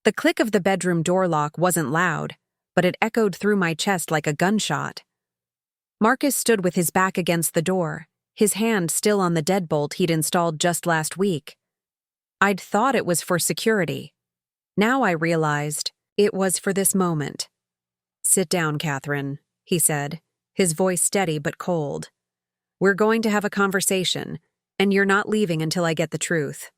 The click of the bedroom door lock wasn't loud, but it echoed through my chest like a gunshot. Marcus stood with his back against the door, his hand still on the deadbolt he'd installed just last week. I'd thought it was for security. Now I realized it was for this moment. "Sit down, Catherine," he said, his voice steady but cold. "We're going to have a conversation, and you're not leaving until I get the truth.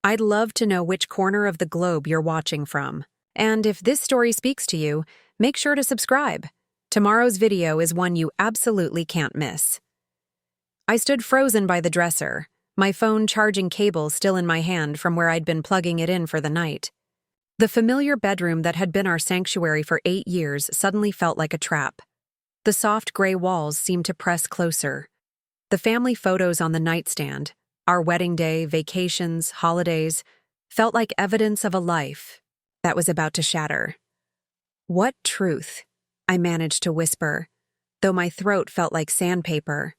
I'd love to know which corner of the globe you're watching from. And if this story speaks to you, make sure to subscribe. Tomorrow's video is one you absolutely can't miss." I stood frozen by the dresser, my phone charging cable still in my hand from where I'd been plugging it in for the night. The familiar bedroom that had been our sanctuary for 8 years suddenly felt like a trap. The soft gray walls seemed to press closer. The family photos on the nightstand, our wedding day, vacations, holidays, felt like evidence of a life that was about to shatter. "What truth?" I managed to whisper, though my throat felt like sandpaper.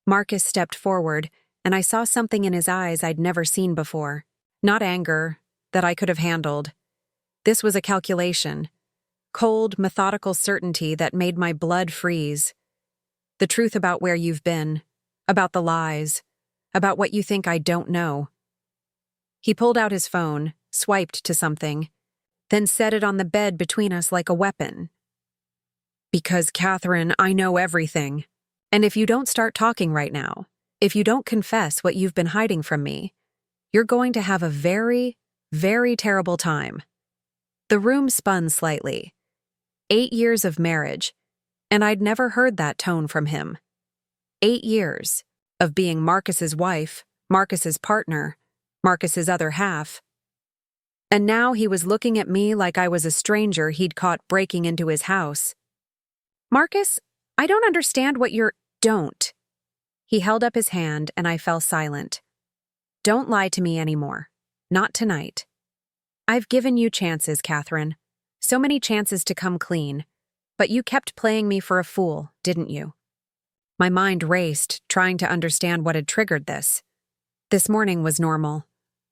Marcus stepped forward, and I saw something in his eyes I'd never seen before. Not anger, that I could have handled. This was a calculation. Cold, methodical certainty that made my blood freeze. The truth about where you've been, about the lies, about what you think I don't know. He pulled out his phone, swiped to something, then set it on the bed between us like a weapon. "Because, Catherine, I know everything. And if you don't start talking right now, if you don't confess what you've been hiding from me, you're going to have a very, very terrible time." The room spun slightly. 8 years of marriage, and I'd never heard that tone from him. 8 years of being Marcus's wife, Marcus's partner, Marcus's other half. And now he was looking at me like I was a stranger he'd caught breaking into his house. "Marcus, I don't understand what you're—" "Don't." He held up his hand and I fell silent. "Don't lie to me anymore. Not tonight. I've given you chances, Catherine. So many chances to come clean. But you kept playing me for a fool, didn't you?" My mind raced, trying to understand what had triggered this. This morning was normal.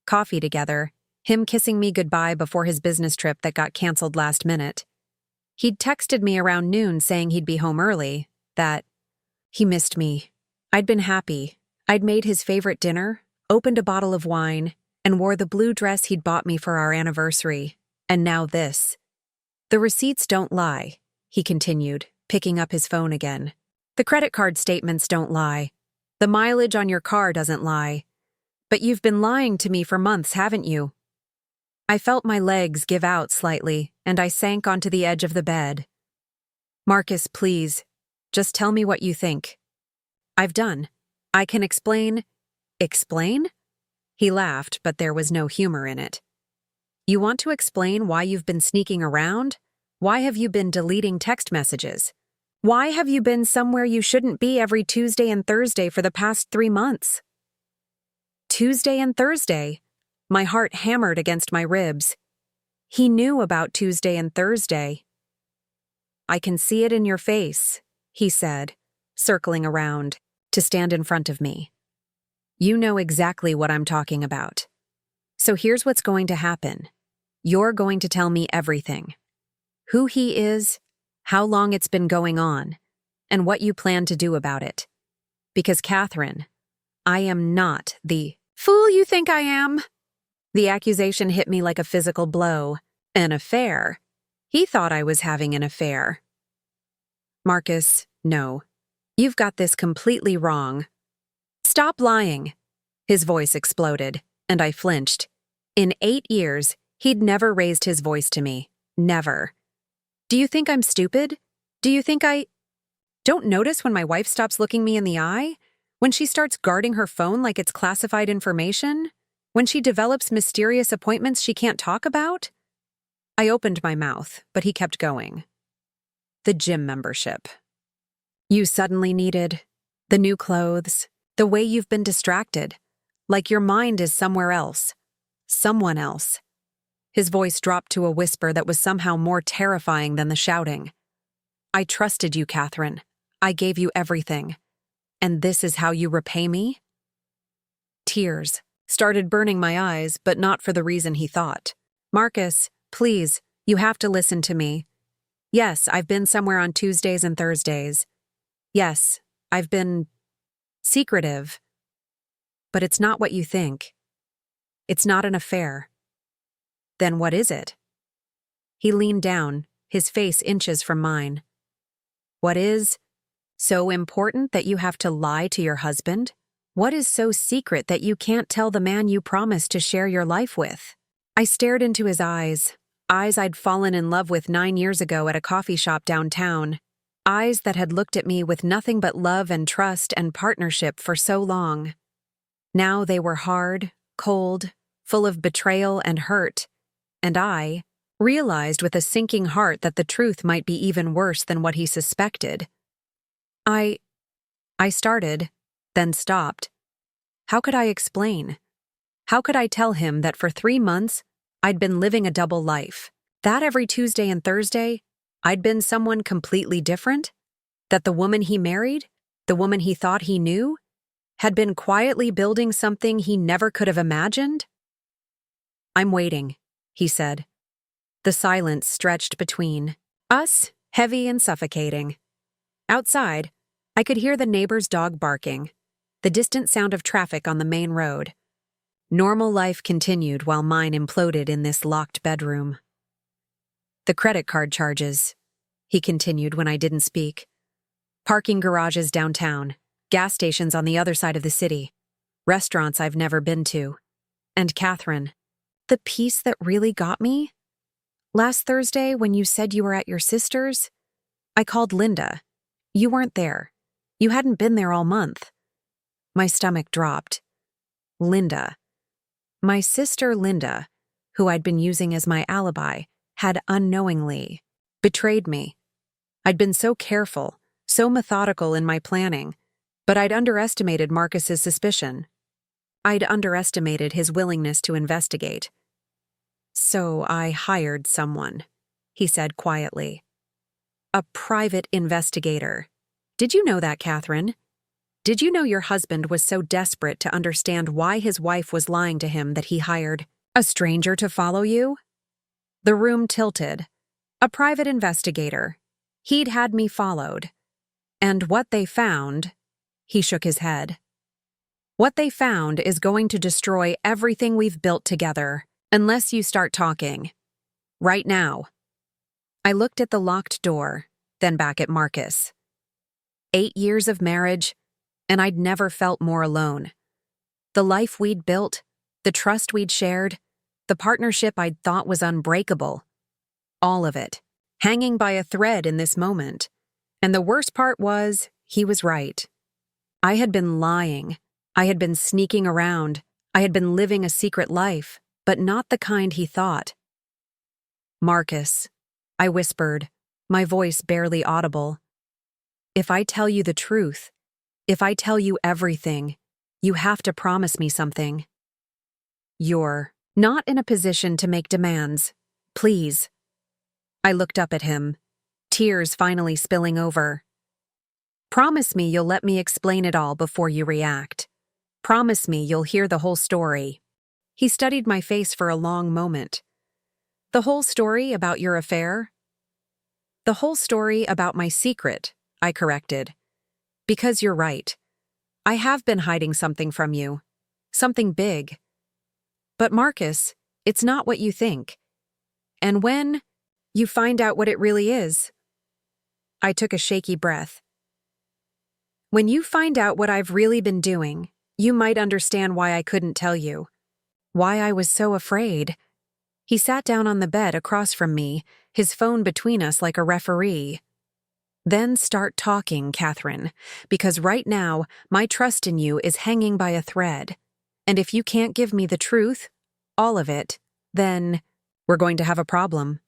Coffee together, him kissing me goodbye before his business trip that got canceled last minute. He'd texted me around noon saying he'd be home early, that he missed me. I'd been happy. I'd made his favorite dinner, opened a bottle of wine, and wore the blue dress he'd bought me for our anniversary. And now this. "The receipts don't lie," he continued, picking up his phone again. "The credit card statements don't lie. The mileage on your car doesn't lie. But you've been lying to me for months, haven't you?" I felt my legs give out slightly, and I sank onto the edge of the bed. "Marcus, please, just tell me what you think." "I've done. I can explain." "Explain?" He laughed, but there was no humor in it. "You want to explain why you've been sneaking around? Why have you been deleting text messages? Why have you been somewhere you shouldn't be every Tuesday and Thursday for the past 3 months?" Tuesday and Thursday. My heart hammered against my ribs. He knew about Tuesday and Thursday. "I can see it in your face," he said, circling around to stand in front of me. "You know exactly what I'm talking about. So here's what's going to happen. You're going to tell me everything. Who he is, how long it's been going on, and what you plan to do about it. Because, Catherine, I am not the fool you think I am." The accusation hit me like a physical blow. An affair. He thought I was having an affair. "Marcus, no. You've got this completely wrong." "Stop lying." His voice exploded, and I flinched. In 8 years, he'd never raised his voice to me. Never. "Do you think I'm stupid? Do you think I don't notice when my wife stops looking me in the eye? When she starts guarding her phone like it's classified information? When she develops mysterious appointments she can't talk about?" I opened my mouth, but he kept going. "The gym membership. You suddenly needed. The new clothes. The way you've been distracted. Like your mind is somewhere else. Someone else." His voice dropped to a whisper that was somehow more terrifying than the shouting. "I trusted you, Catherine. I gave you everything. And this is how you repay me?" Tears started burning my eyes, but not for the reason he thought. Marcus, please, you have to listen to me. Yes, I've been somewhere on Tuesdays and Thursdays. Yes, I've been secretive. But it's not what you think. It's not an affair. Then what is it? He leaned down, his face inches from mine. What is so important that you have to lie to your husband? What is so secret that you can't tell the man you promised to share your life with? I stared into his eyes I'd fallen in love with 9 years ago at a coffee shop downtown. Eyes that had looked at me with nothing but love and trust and partnership for so long. Now they were hard, cold, full of betrayal and hurt, and I realized with a sinking heart that the truth might be even worse than what he suspected. I started, then stopped. How could I explain? How could I tell him that for 3 months, I'd been living a double life? That every Tuesday and Thursday, I'd been someone completely different? That the woman he married, the woman he thought he knew, had been quietly building something he never could have imagined? I'm waiting, he said. The silence stretched between us, heavy and suffocating. Outside, I could hear the neighbor's dog barking, the distant sound of traffic on the main road. Normal life continued while mine imploded in this locked bedroom. The credit card charges, he continued when I didn't speak. Parking garages downtown, gas stations on the other side of the city, restaurants I've never been to. And Catherine, the piece that really got me? Last Thursday, when you said you were at your sister's, I called Linda. You weren't there. You hadn't been there all month. My stomach dropped. Linda. My sister Linda, who I'd been using as my alibi, had unknowingly betrayed me. I'd been so careful, so methodical in my planning, but I'd underestimated Marcus's suspicion. I'd underestimated his willingness to investigate. So I hired someone, he said quietly. A private investigator. Did you know that, Catherine? Did you know your husband was so desperate to understand why his wife was lying to him that he hired a stranger to follow you? The room tilted. A private investigator. He'd had me followed. And what they found, he shook his head. What they found is going to destroy everything we've built together, unless you start talking. Right now. I looked at the locked door, then back at Marcus. 8 years of marriage, and I'd never felt more alone. The life we'd built, the trust we'd shared, the partnership I'd thought was unbreakable. All of it, hanging by a thread in this moment. And the worst part was, he was right. I had been lying. I had been sneaking around. I had been living a secret life, but not the kind he thought. Marcus, I whispered, my voice barely audible. If I tell you the truth, if I tell you everything, you have to promise me something. You're not in a position to make demands. Please. I looked up at him, tears finally spilling over. Promise me you'll let me explain it all before you react. Promise me you'll hear the whole story. He studied my face for a long moment. The whole story about your affair? The whole story about my secret, I corrected. Because you're right. I have been hiding something from you. Something big. But Marcus, it's not what you think. And when you find out what it really is, I took a shaky breath. When you find out what I've really been doing, you might understand why I couldn't tell you. Why I was so afraid. He sat down on the bed across from me, his phone between us like a referee. Then start talking, Catherine, because right now, my trust in you is hanging by a thread. And if you can't give me the truth, all of it, then we're going to have a problem.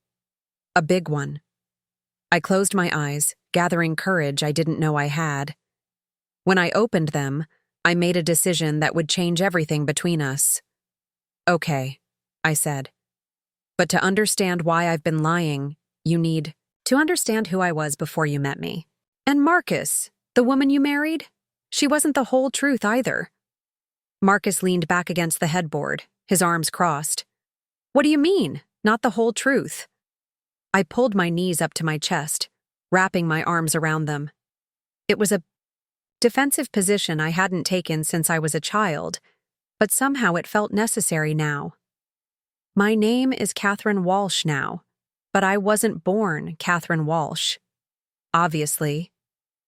A big one. I closed my eyes, gathering courage I didn't know I had. When I opened them, I made a decision that would change everything between us. Okay, I said. But to understand why I've been lying, you need to understand who I was before you met me. And Marcus, the woman you married, she wasn't the whole truth either. Marcus leaned back against the headboard, his arms crossed. What do you mean? not the whole truth. I pulled my knees up to my chest, wrapping my arms around them. It was a defensive position I hadn't taken since I was a child, but somehow it felt necessary now. My name is Catherine Walsh now, but I wasn't born Catherine Walsh. Obviously,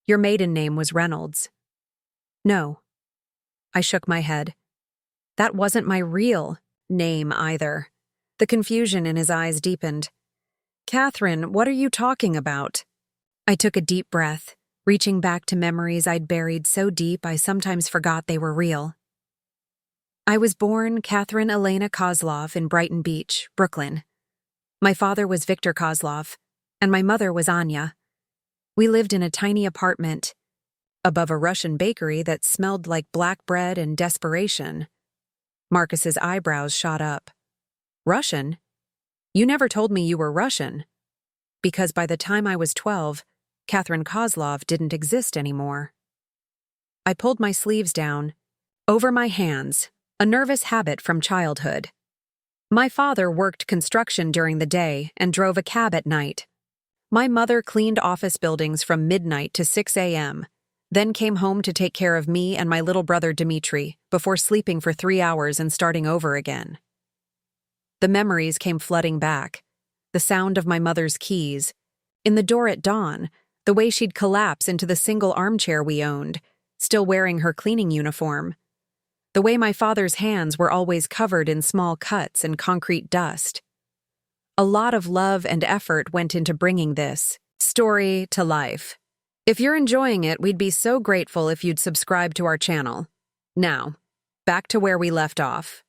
your maiden name was Reynolds. No. I shook my head. That wasn't my real name either. The confusion in his eyes deepened. Catherine, what are you talking about? I took a deep breath, reaching back to memories I'd buried so deep I sometimes forgot they were real. I was born Catherine Elena Kozlov in Brighton Beach, Brooklyn. My father was Victor Kozlov, and my mother was Anya. We lived in a tiny apartment above a Russian bakery that smelled like black bread and desperation. Marcus's eyebrows shot up. Russian? You never told me you were Russian. Because by the time I was 12, Catherine Kozlov didn't exist anymore. I pulled my sleeves down, over my hands, a nervous habit from childhood. My father worked construction during the day and drove a cab at night. My mother cleaned office buildings from midnight to 6 a.m., then came home to take care of me and my little brother Dmitri before sleeping for 3 hours and starting over again. The memories came flooding back. The sound of my mother's keys, in the door at dawn, the way she'd collapse into the single armchair we owned, still wearing her cleaning uniform. The way my father's hands were always covered in small cuts and concrete dust. A lot of love and effort went into bringing this story to life. If you're enjoying it, we'd be so grateful if you'd subscribe to our channel. Now, back to where we left off.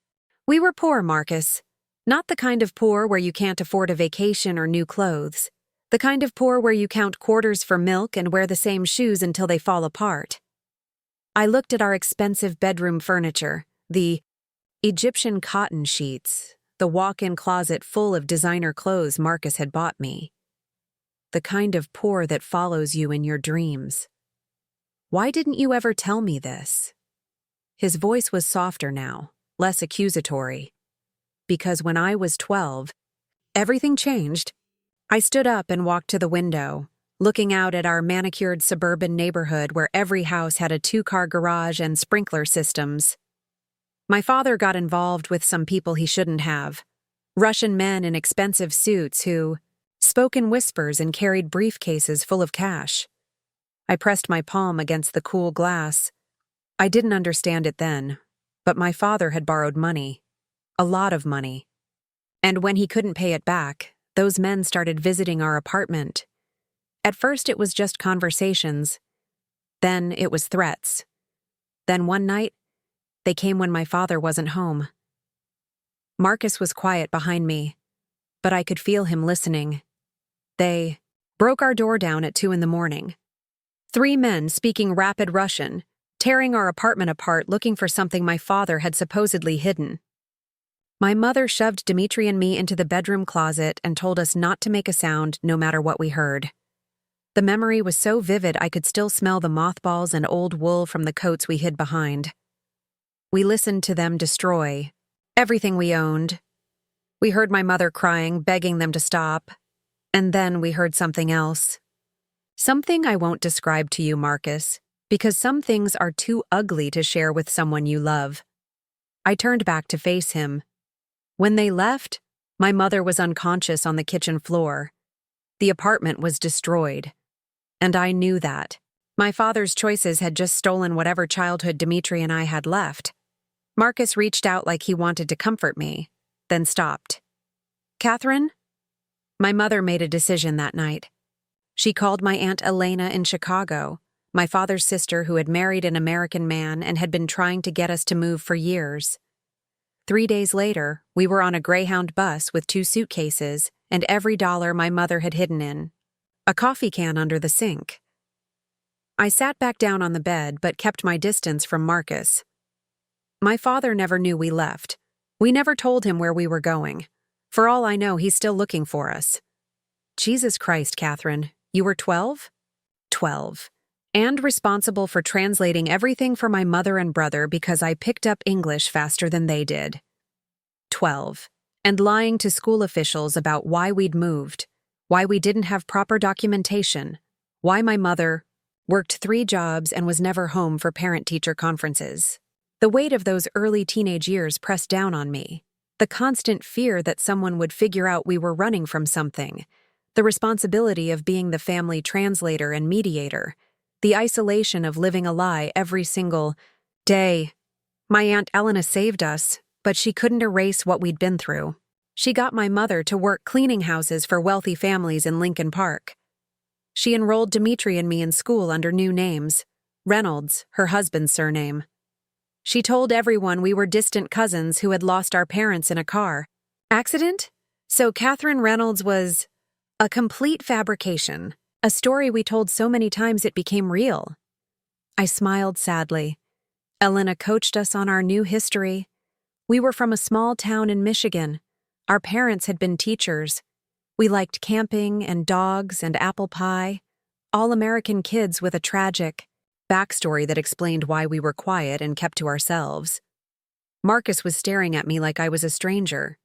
We were poor, Marcus. Not the kind of poor where you can't afford a vacation or new clothes. The kind of poor where you count quarters for milk and wear the same shoes until they fall apart. I looked at our expensive bedroom furniture, the Egyptian cotton sheets, the walk-in closet full of designer clothes Marcus had bought me. The kind of poor that follows you in your dreams. Why didn't you ever tell me this? His voice was softer now, less accusatory. Because when I was 12, everything changed. I stood up and walked to the window, looking out at our manicured suburban neighborhood where every house had a 2-car garage and sprinkler systems. My father got involved with some people he shouldn't have. Russian men in expensive suits who spoke in whispers and carried briefcases full of cash. I pressed my palm against the cool glass. I didn't understand it then, but my father had borrowed money. A lot of money. And when he couldn't pay it back, those men started visiting our apartment. At first it was just conversations. Then it was threats. Then one night, they came when my father wasn't home. Marcus was quiet behind me, but I could feel him listening. They broke our door down at 2 a.m. 3 men speaking rapid Russian, tearing our apartment apart looking for something my father had supposedly hidden. My mother shoved Dmitri and me into the bedroom closet and told us not to make a sound no matter what we heard. The memory was so vivid I could still smell the mothballs and old wool from the coats we hid behind. We listened to them destroy everything we owned. We heard my mother crying, begging them to stop. And then we heard something else. Something I won't describe to you, Marcus, because some things are too ugly to share with someone you love. I turned back to face him. When they left, my mother was unconscious on the kitchen floor. The apartment was destroyed. And I knew that. My father's choices had just stolen whatever childhood Dmitri and I had left. Marcus reached out like he wanted to comfort me, then stopped. Catherine? My mother made a decision that night. She called my Aunt Elena in Chicago, my father's sister who had married an American man and had been trying to get us to move for years. 3 days later, we were on a Greyhound bus with 2 suitcases and every dollar my mother had hidden in a coffee can under the sink. I sat back down on the bed but kept my distance from Marcus. My father never knew we left. We never told him where we were going. For all I know, he's still looking for us. Jesus Christ, Catherine, you were 12? 12. And responsible for translating everything for my mother and brother because I picked up English faster than they did. 12. and lying to school officials about why we'd moved, why we didn't have proper documentation, why my mother worked 3 jobs and was never home for parent-teacher conferences. The weight of those early teenage years pressed down on me. The constant fear that someone would figure out we were running from something, the responsibility of being the family translator and mediator, the isolation of living a lie every single day. My Aunt Elena saved us, but she couldn't erase what we'd been through. She got my mother to work cleaning houses for wealthy families in Lincoln Park. She enrolled Dimitri and me in school under new names, Reynolds, her husband's surname. She told everyone we were distant cousins who had lost our parents in a car accident. So Catherine Reynolds was a complete fabrication, a story we told so many times it became real. I smiled sadly. Elena coached us on our new history. We were from a small town in Michigan. Our parents had been teachers. We liked camping and dogs and apple pie, all American kids with a tragic backstory that explained why we were quiet and kept to ourselves. Marcus was staring at me like I was a stranger.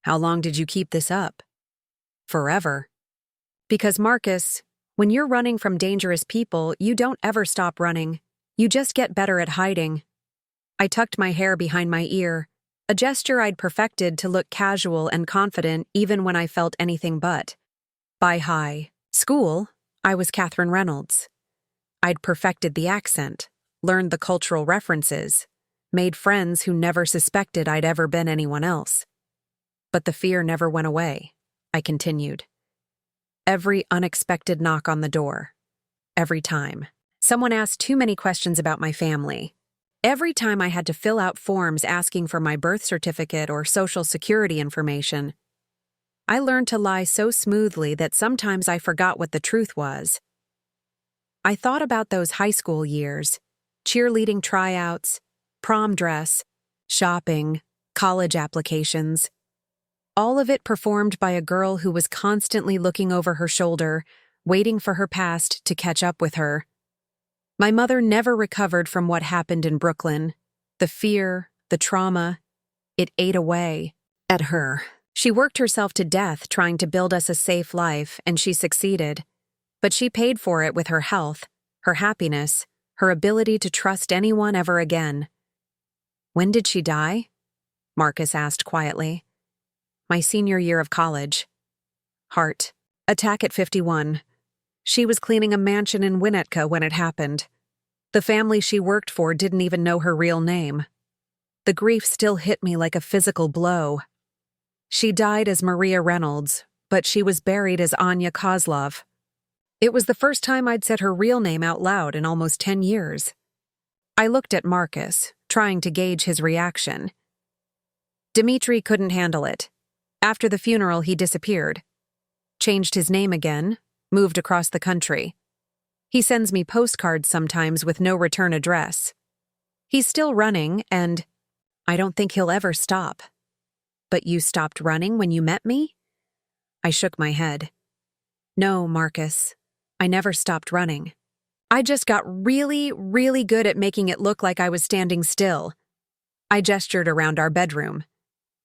How long did you keep this up? Forever. Because Marcus, when you're running from dangerous people, you don't ever stop running. You just get better at hiding. I tucked my hair behind my ear, a gesture I'd perfected to look casual and confident even when I felt anything but. By high school, I was Catherine Reynolds. I'd perfected the accent, learned the cultural references, made friends who never suspected I'd ever been anyone else. But the fear never went away, I continued. Every unexpected knock on the door. Every time. Someone asked too many questions about my family. Every time I had to fill out forms asking for my birth certificate or social security information. I learned to lie so smoothly that sometimes I forgot what the truth was. I thought about those high school years, cheerleading tryouts, prom dress, shopping, college applications. All of it performed by a girl who was constantly looking over her shoulder, waiting for her past to catch up with her. My mother never recovered from what happened in Brooklyn. The fear, the trauma, it ate away at her. She worked herself to death trying to build us a safe life, and she succeeded. But she paid for it with her health, her happiness, her ability to trust anyone ever again. When did she die? Marcus asked quietly. My senior year of college. Heart attack at 51. She was cleaning a mansion in Winnetka when it happened. The family she worked for didn't even know her real name. The grief still hit me like a physical blow. She died as Maria Reynolds, but she was buried as Anya Kozlov. It was the first time I'd said her real name out loud in almost 10 years. I looked at Marcus, trying to gauge his reaction. Dimitri couldn't handle it. After the funeral, he disappeared. Changed his name again, moved across the country. He sends me postcards sometimes with no return address. He's still running, and I don't think he'll ever stop. But you stopped running when you met me? I shook my head. No, Marcus. I never stopped running. I just got really, really good at making it look like I was standing still. I gestured around our bedroom.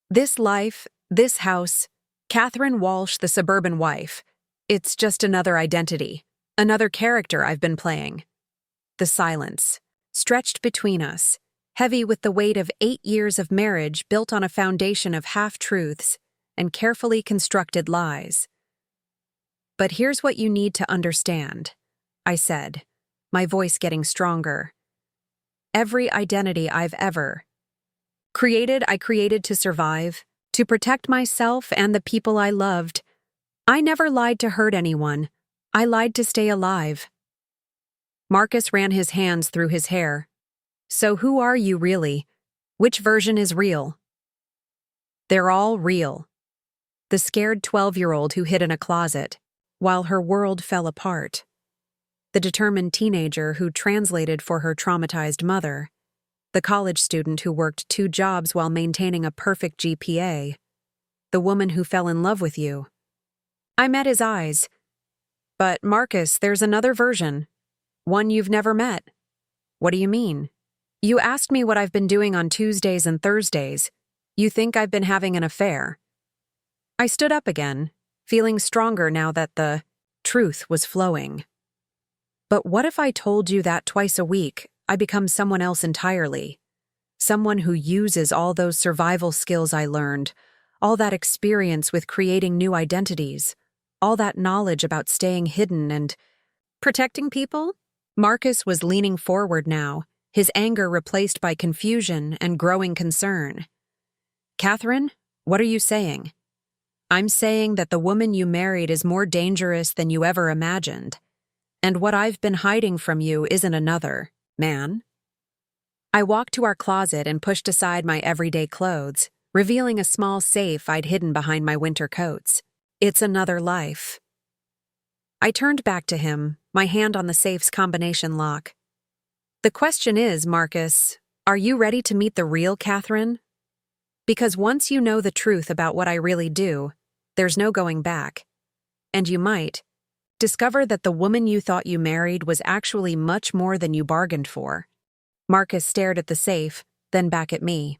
This life, this house, Catherine Walsh, the suburban wife, it's just another identity, another character I've been playing. The silence, stretched between us, heavy with the weight of 8 years of marriage built on a foundation of half-truths and carefully constructed lies. But here's what you need to understand, I said, my voice getting stronger. Every identity I've ever created, I created to survive, to protect myself and the people I loved. I never lied to hurt anyone. I lied to stay alive. Marcus ran his hands through his hair. So who are you really? Which version is real? They're all real. The scared 12-year-old who hid in a closet, while her world fell apart. The determined teenager who translated for her traumatized mother. The college student who worked 2 jobs while maintaining a perfect GPA. The woman who fell in love with you. I met his eyes. But, Marcus, there's another version. One you've never met. What do you mean? You asked me what I've been doing on Tuesdays and Thursdays. You think I've been having an affair? I stood up again, feeling stronger now that the truth was flowing. But what if I told you that twice a week I become someone else entirely? Someone who uses all those survival skills I learned, all that experience with creating new identities, all that knowledge about staying hidden and protecting people? Marcus was leaning forward now, his anger replaced by confusion and growing concern. Catherine, what are you saying? I'm saying that the woman you married is more dangerous than you ever imagined. And what I've been hiding from you isn't another man. I walked to our closet and pushed aside my everyday clothes, revealing a small safe I'd hidden behind my winter coats. It's another life. I turned back to him, my hand on the safe's combination lock. The question is, Marcus, are you ready to meet the real Catherine? Because once you know the truth about what I really do, there's no going back. And you might discover that the woman you thought you married was actually much more than you bargained for. Marcus stared at the safe, then back at me.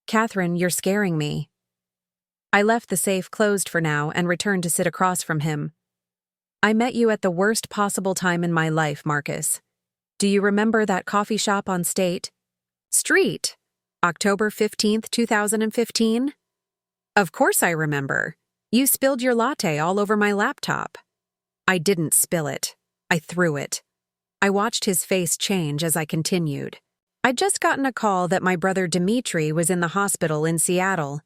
Catherine, you're scaring me. I left the safe closed for now and returned to sit across from him. I met you at the worst possible time in my life, Marcus. Do you remember that coffee shop on State Street, October 15th, 2015? Of course I remember. You spilled your latte all over my laptop. I didn't spill it. I threw it. I watched his face change as I continued. I'd just gotten a call that my brother Dimitri was in the hospital in Seattle.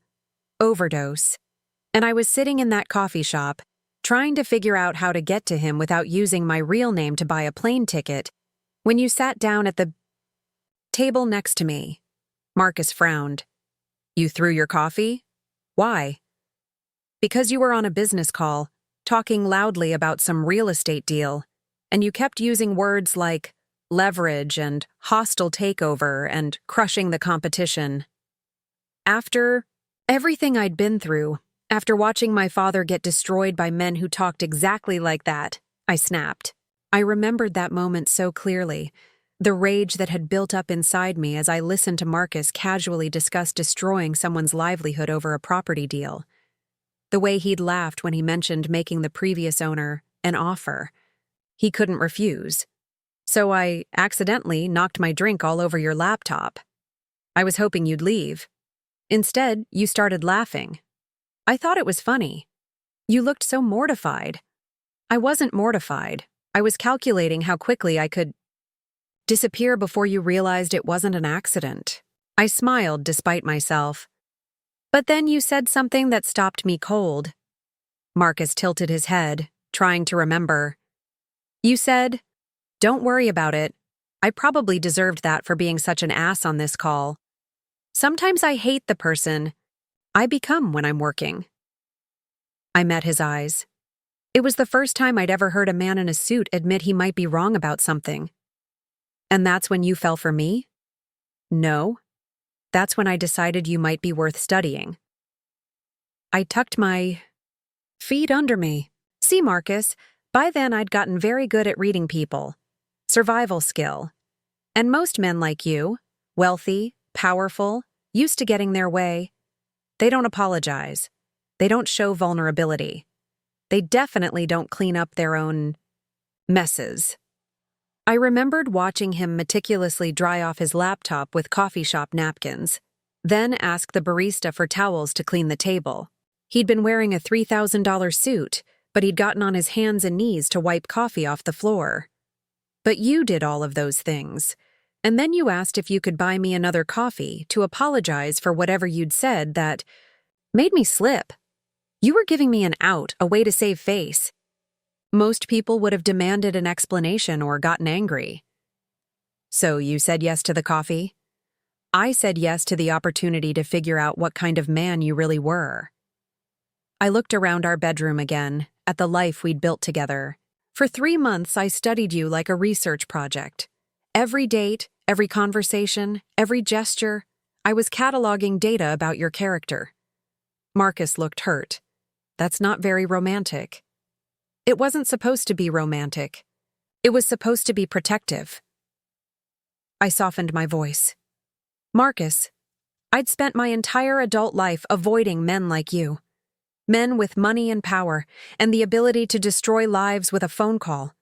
Overdose. And I was sitting in that coffee shop, trying to figure out how to get to him without using my real name to buy a plane ticket, when you sat down at the table next to me. Marcus frowned. You threw your coffee? Why? Because you were on a business call, talking loudly about some real estate deal, and you kept using words like leverage and hostile takeover and crushing the competition. After everything I'd been through, after watching my father get destroyed by men who talked exactly like that, I snapped. I remembered that moment so clearly, the rage that had built up inside me as I listened to Marcus casually discuss destroying someone's livelihood over a property deal. The way he'd laughed when he mentioned making the previous owner an offer. He couldn't refuse. So I accidentally knocked my drink all over your laptop. I was hoping you'd leave. Instead, you started laughing. I thought it was funny. You looked so mortified. I wasn't mortified. I was calculating how quickly I could disappear before you realized it wasn't an accident. I smiled despite myself. But then you said something that stopped me cold. Marcus tilted his head, trying to remember. You said, "Don't worry about it. I probably deserved that for being such an ass on this call. Sometimes I hate the person I become when I'm working." I met his eyes. It was the first time I'd ever heard a man in a suit admit he might be wrong about something. And that's when you fell for me? No. That's when I decided you might be worth studying. I tucked my feet under me. See, Marcus, by then I'd gotten very good at reading people. Survival skill. And most men like you, wealthy, powerful, used to getting their way, they don't apologize. They don't show vulnerability. They definitely don't clean up their own messes. I remembered watching him meticulously dry off his laptop with coffee shop napkins, then ask the barista for towels to clean the table. He'd been wearing a $3,000 suit, but he'd gotten on his hands and knees to wipe coffee off the floor. But you did all of those things, and then you asked if you could buy me another coffee to apologize for whatever you'd said that made me slip. You were giving me an out, a way to save face. Most people would have demanded an explanation or gotten angry. So you said yes to the coffee? I said yes to the opportunity to figure out what kind of man you really were. I looked around our bedroom again, at the life we'd built together. For 3 months, I studied you like a research project. Every date, every conversation, every gesture, I was cataloging data about your character. Marcus looked hurt. That's not very romantic. It wasn't supposed to be romantic. It was supposed to be protective. I softened my voice. Marcus, I'd spent my entire adult life avoiding men like you. Men with money and power, and the ability to destroy lives with a phone call.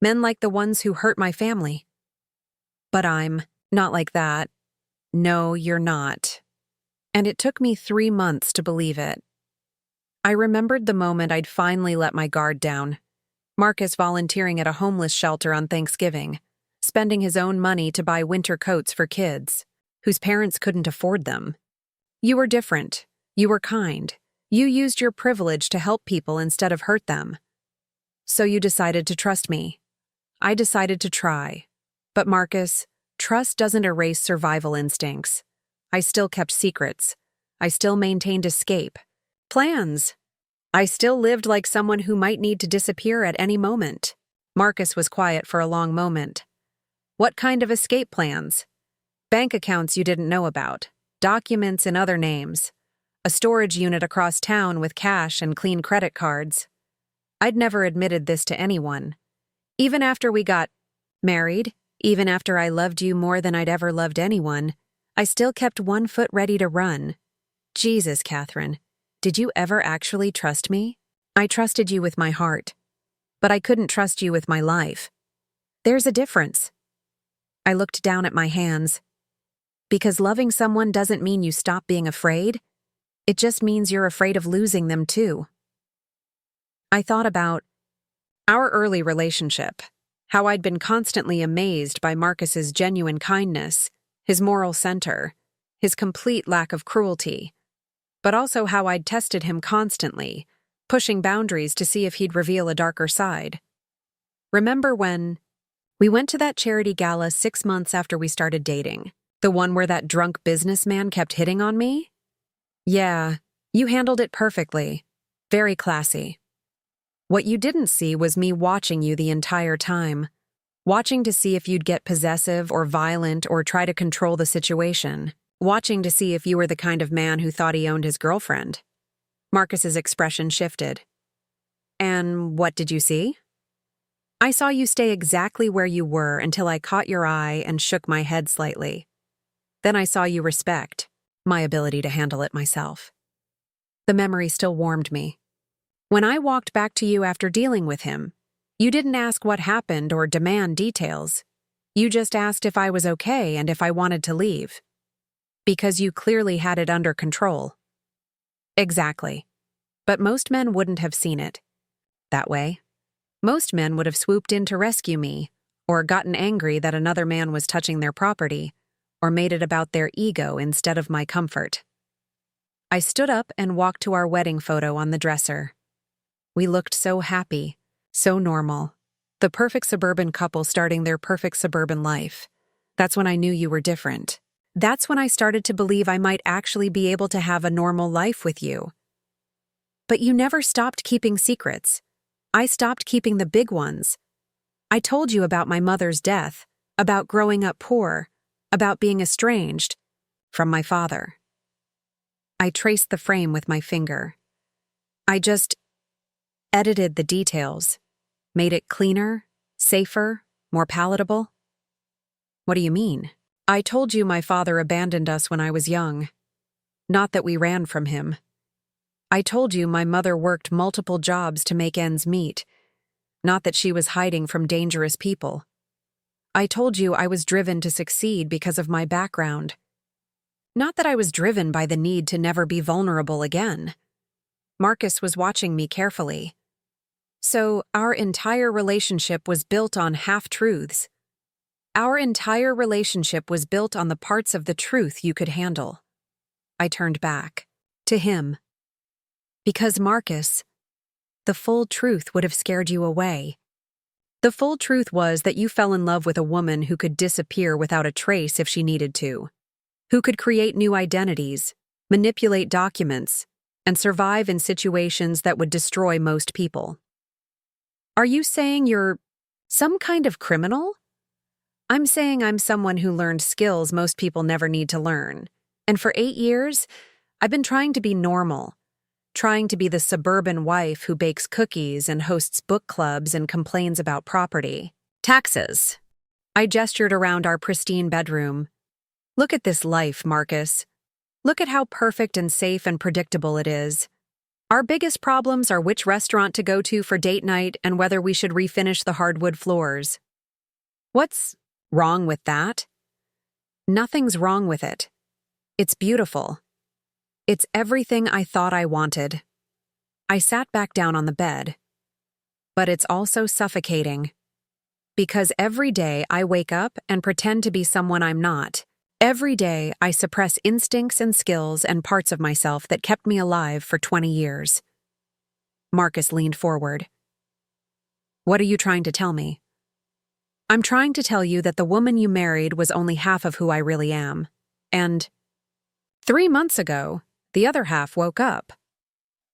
Men like the ones who hurt my family. But I'm not like that. No, you're not. And it took me 3 months to believe it. I remembered the moment I'd finally let my guard down. Marcus volunteering at a homeless shelter on Thanksgiving, spending his own money to buy winter coats for kids, whose parents couldn't afford them. You were different. You were kind. You used your privilege to help people instead of hurt them. So you decided to trust me. I decided to try. But Marcus, trust doesn't erase survival instincts. I still kept secrets. I still maintained escape. Plans. I still lived like someone who might need to disappear at any moment. Marcus was quiet for a long moment. What kind of escape plans? Bank accounts you didn't know about. Documents in other names. A storage unit across town with cash and clean credit cards. I'd never admitted this to anyone. Even after we got married, even after I loved you more than I'd ever loved anyone, I still kept one foot ready to run. Jesus, Catherine, did you ever actually trust me? I trusted you with my heart, but I couldn't trust you with my life. There's a difference. I looked down at my hands. Because loving someone doesn't mean you stop being afraid. It just means you're afraid of losing them too. I thought about our early relationship, how I'd been constantly amazed by Marcus's genuine kindness, his moral center, his complete lack of cruelty, but also how I'd tested him constantly, pushing boundaries to see if he'd reveal a darker side. Remember when we went to that charity gala 6 months after we started dating, the one where that drunk businessman kept hitting on me? Yeah, you handled it perfectly. Very classy. What you didn't see was me watching you the entire time, watching to see if you'd get possessive or violent or try to control the situation, watching to see if you were the kind of man who thought he owned his girlfriend. Marcus's expression shifted. And what did you see? I saw you stay exactly where you were until I caught your eye and shook my head slightly. Then I saw you respect my ability to handle it myself. The memory still warmed me. When I walked back to you after dealing with him, you didn't ask what happened or demand details. You just asked if I was okay and if I wanted to leave. Because you clearly had it under control. Exactly. But most men wouldn't have seen it that way. Most men would have swooped in to rescue me, or gotten angry that another man was touching their property, or made it about their ego instead of my comfort. I stood up and walked to our wedding photo on the dresser. We looked so happy, so normal. The perfect suburban couple starting their perfect suburban life. That's when I knew you were different. That's when I started to believe I might actually be able to have a normal life with you. But you never stopped keeping secrets. I stopped keeping the big ones. I told you about my mother's death, about growing up poor, about being estranged from my father. I traced the frame with my finger. I just edited the details, made it cleaner, safer, more palatable. What do you mean? I told you my father abandoned us when I was young. Not that we ran from him. I told you my mother worked multiple jobs to make ends meet. Not that she was hiding from dangerous people. I told you I was driven to succeed because of my background. Not that I was driven by the need to never be vulnerable again. Marcus was watching me carefully. So our entire relationship was built on half-truths. Our entire relationship was built on the parts of the truth you could handle. I turned back. To him. Because Marcus, the full truth would have scared you away. The full truth was that you fell in love with a woman who could disappear without a trace if she needed to, who could create new identities, manipulate documents, and survive in situations that would destroy most people. Are you saying you're some kind of criminal? I'm saying I'm someone who learned skills most people never need to learn. And for 8 years, I've been trying to be normal, trying to be the suburban wife who bakes cookies and hosts book clubs and complains about property. Taxes. I gestured around our pristine bedroom. Look at this life, Marcus. Look at how perfect and safe and predictable it is. Our biggest problems are which restaurant to go to for date night and whether we should refinish the hardwood floors. What's wrong with that? Nothing's wrong with it. It's beautiful. It's everything I thought I wanted. I sat back down on the bed. But it's also suffocating. Because every day I wake up and pretend to be someone I'm not. Every day I suppress instincts and skills and parts of myself that kept me alive for 20 years. Marcus leaned forward. What are you trying to tell me? I'm trying to tell you that the woman you married was only half of who I really am. And 3 months ago, the other half woke up.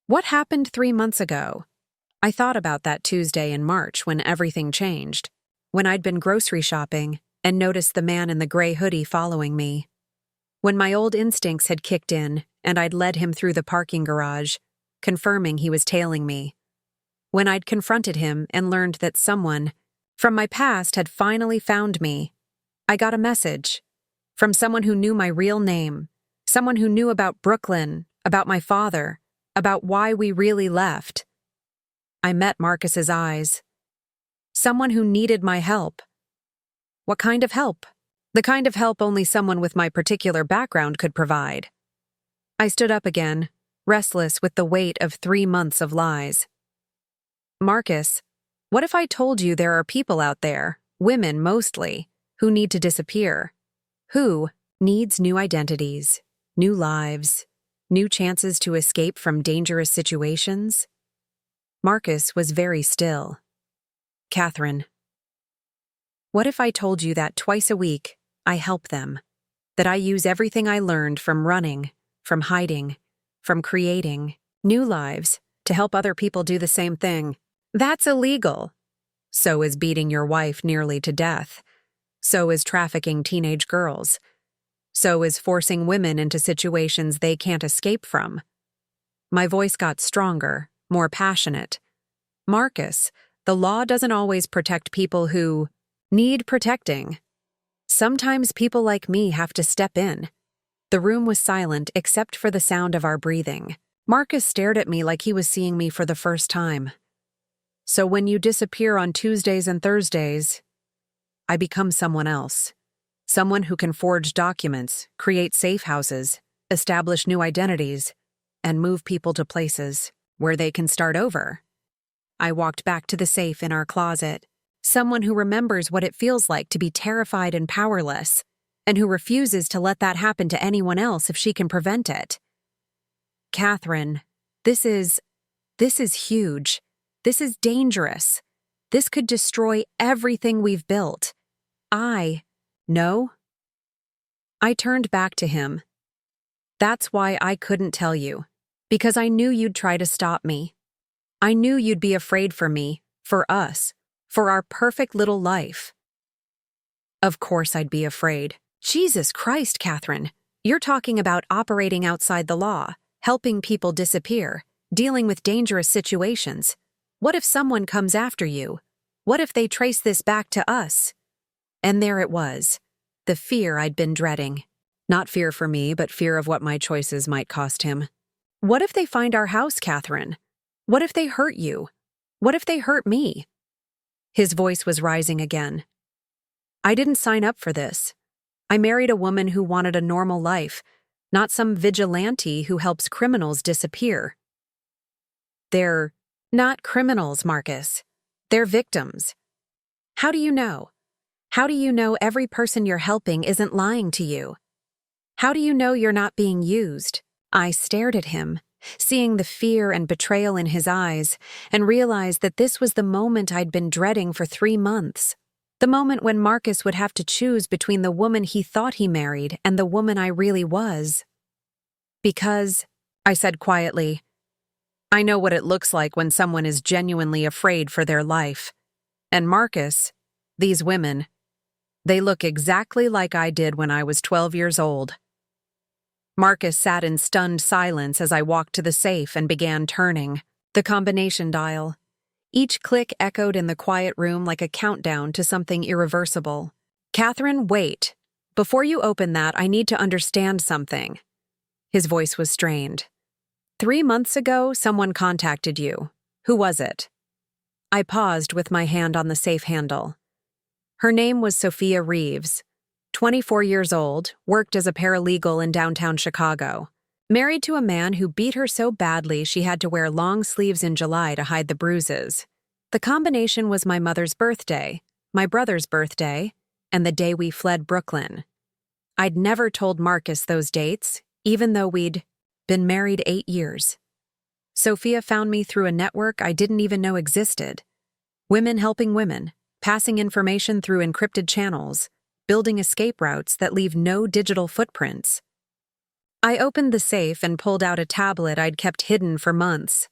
What happened 3 months ago? I thought about that Tuesday in March when everything changed, when I'd been grocery shopping and noticed the man in the gray hoodie following me. When my old instincts had kicked in and I'd led him through the parking garage, confirming he was tailing me. When I'd confronted him and learned that someone from my past had finally found me. I got a message from someone who knew my real name, someone who knew about Brooklyn, about my father, about why we really left. I met Marcus's eyes. Someone who needed my help. What kind of help? The kind of help only someone with my particular background could provide. I stood up again, restless with the weight of 3 months of lies. Marcus, what if I told you there are people out there, women mostly, who need to disappear? Who needs new identities, new lives, new chances to escape from dangerous situations? Marcus was very still. Catherine, what if I told you that twice a week I help them, that I use everything I learned from running, from hiding, from creating new lives to help other people do the same thing? That's illegal. So is beating your wife nearly to death. So is trafficking teenage girls. So is forcing women into situations they can't escape from. My voice got stronger, more passionate. Marcus, the law doesn't always protect people who need protecting. Sometimes people like me have to step in. The room was silent except for the sound of our breathing. Marcus stared at me like he was seeing me for the first time. So when you disappear on Tuesdays and Thursdays, I become someone else. Someone who can forge documents, create safe houses, establish new identities, and move people to places where they can start over. I walked back to the safe in our closet. Someone who remembers what it feels like to be terrified and powerless, and who refuses to let that happen to anyone else if she can prevent it. Catherine, this is huge. This is dangerous. This could destroy everything we've built. No. I turned back to him. That's why I couldn't tell you. Because I knew you'd try to stop me. I knew you'd be afraid for me, for us, for our perfect little life. Of course I'd be afraid. Jesus Christ, Catherine. You're talking about operating outside the law, helping people disappear, dealing with dangerous situations. What if someone comes after you? What if they trace this back to us? And there it was, the fear I'd been dreading. Not fear for me, but fear of what my choices might cost him. What if they find our house, Catherine? What if they hurt you? What if they hurt me? His voice was rising again. I didn't sign up for this. I married a woman who wanted a normal life, not some vigilante who helps criminals disappear. They're not criminals, Marcus. They're victims. How do you know? How do you know every person you're helping isn't lying to you? How do you know you're not being used? I stared at him, seeing the fear and betrayal in his eyes, and realized that this was the moment I'd been dreading for 3 months. The moment when Marcus would have to choose between the woman he thought he married and the woman I really was. Because, I said quietly, I know what it looks like when someone is genuinely afraid for their life. And Marcus, these women, they look exactly like I did when I was 12 years old. Marcus sat in stunned silence as I walked to the safe and began turning the combination dial. Each click echoed in the quiet room like a countdown to something irreversible. Catherine, wait. Before you open that, I need to understand something. His voice was strained. 3 months ago, someone contacted you. Who was it? I paused with my hand on the safe handle. Her name was Sophia Reeves, 24 years old, worked as a paralegal in downtown Chicago. Married to a man who beat her so badly she had to wear long sleeves in July to hide the bruises. The combination was my mother's birthday, my brother's birthday, and the day we fled Brooklyn. I'd never told Marcus those dates, even though we'd been married 8 years. Sophia found me through a network I didn't even know existed. Women helping women, passing information through encrypted channels, building escape routes that leave no digital footprints. I opened the safe and pulled out a tablet I'd kept hidden for months.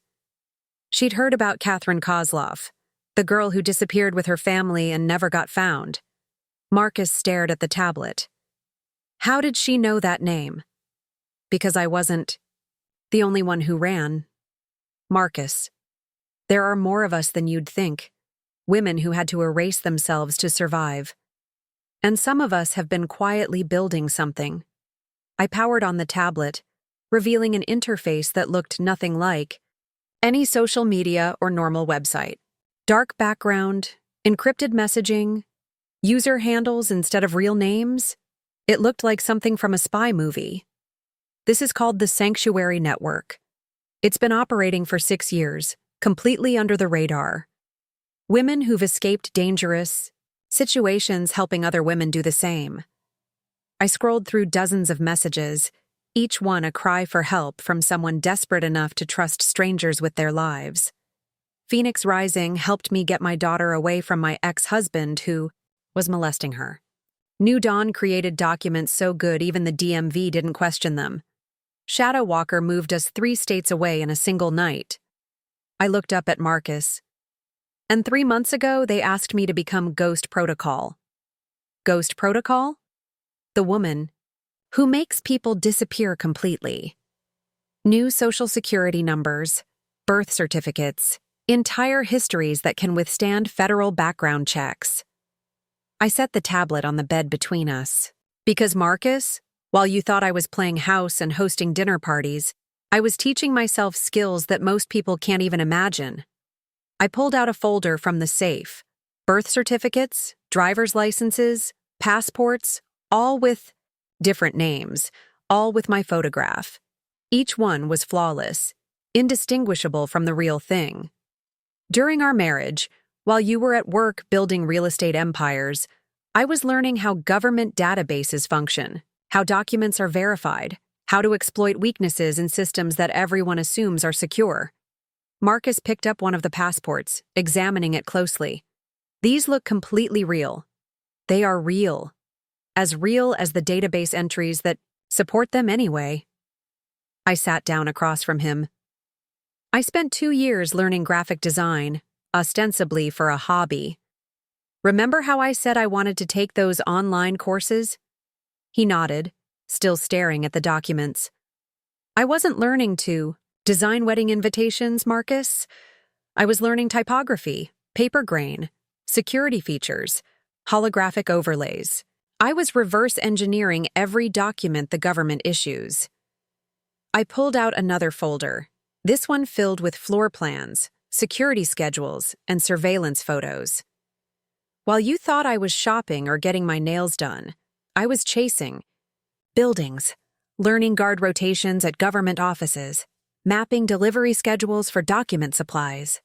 She'd heard about Catherine Kozloff, the girl who disappeared with her family and never got found. Marcus stared at the tablet. How did she know that name? Because I wasn't the only one who ran. Marcus, there are more of us than you'd think, women who had to erase themselves to survive. And some of us have been quietly building something. I powered on the tablet, revealing an interface that looked nothing like any social media or normal website. Dark background, encrypted messaging, user handles instead of real names. It looked like something from a spy movie. This is called the Sanctuary Network. It's been operating for 6 years, completely under the radar. Women who've escaped dangerous situations helping other women do the same. I scrolled through dozens of messages, each one a cry for help from someone desperate enough to trust strangers with their lives. Phoenix Rising helped me get my daughter away from my ex-husband who was molesting her. New Dawn created documents so good even the DMV didn't question them. Shadow Walker moved us 3 states away in a single night. I looked up at Marcus. And 3 months ago, they asked me to become Ghost Protocol. Ghost Protocol? The woman who makes people disappear completely. New social security numbers, birth certificates, entire histories that can withstand federal background checks. I set the tablet on the bed between us. Because Marcus, while you thought I was playing house and hosting dinner parties, I was teaching myself skills that most people can't even imagine. I pulled out a folder from the safe. Birth certificates, driver's licenses, passports, all with different names, all with my photograph. Each one was flawless, indistinguishable from the real thing. During our marriage, while you were at work building real estate empires, I was learning how government databases function, how documents are verified, how to exploit weaknesses in systems that everyone assumes are secure. Marcus picked up one of the passports, examining it closely. These look completely real. They are real. As real as the database entries that support them anyway. I sat down across from him. I spent 2 years learning graphic design, ostensibly for a hobby. Remember how I said I wanted to take those online courses? He nodded, still staring at the documents. I wasn't learning to design wedding invitations, Marcus. I was learning typography, paper grain, security features, holographic overlays. I was reverse engineering every document the government issues. I pulled out another folder, this one filled with floor plans, security schedules, and surveillance photos. While you thought I was shopping or getting my nails done, I was chasing buildings, learning guard rotations at government offices, mapping delivery schedules for document supplies.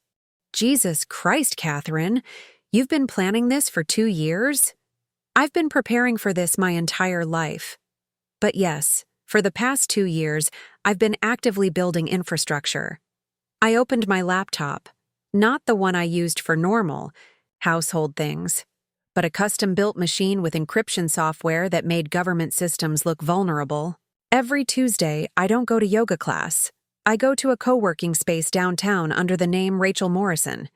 Jesus Christ, Catherine, you've been planning this for 2 years? I've been preparing for this my entire life. But yes, for the past 2 years, I've been actively building infrastructure. I opened my laptop, not the one I used for normal household things, but a custom-built machine with encryption software that made government systems look vulnerable. Every Tuesday, I don't go to yoga class. I go to a co-working space downtown under the name Rachel Morrison.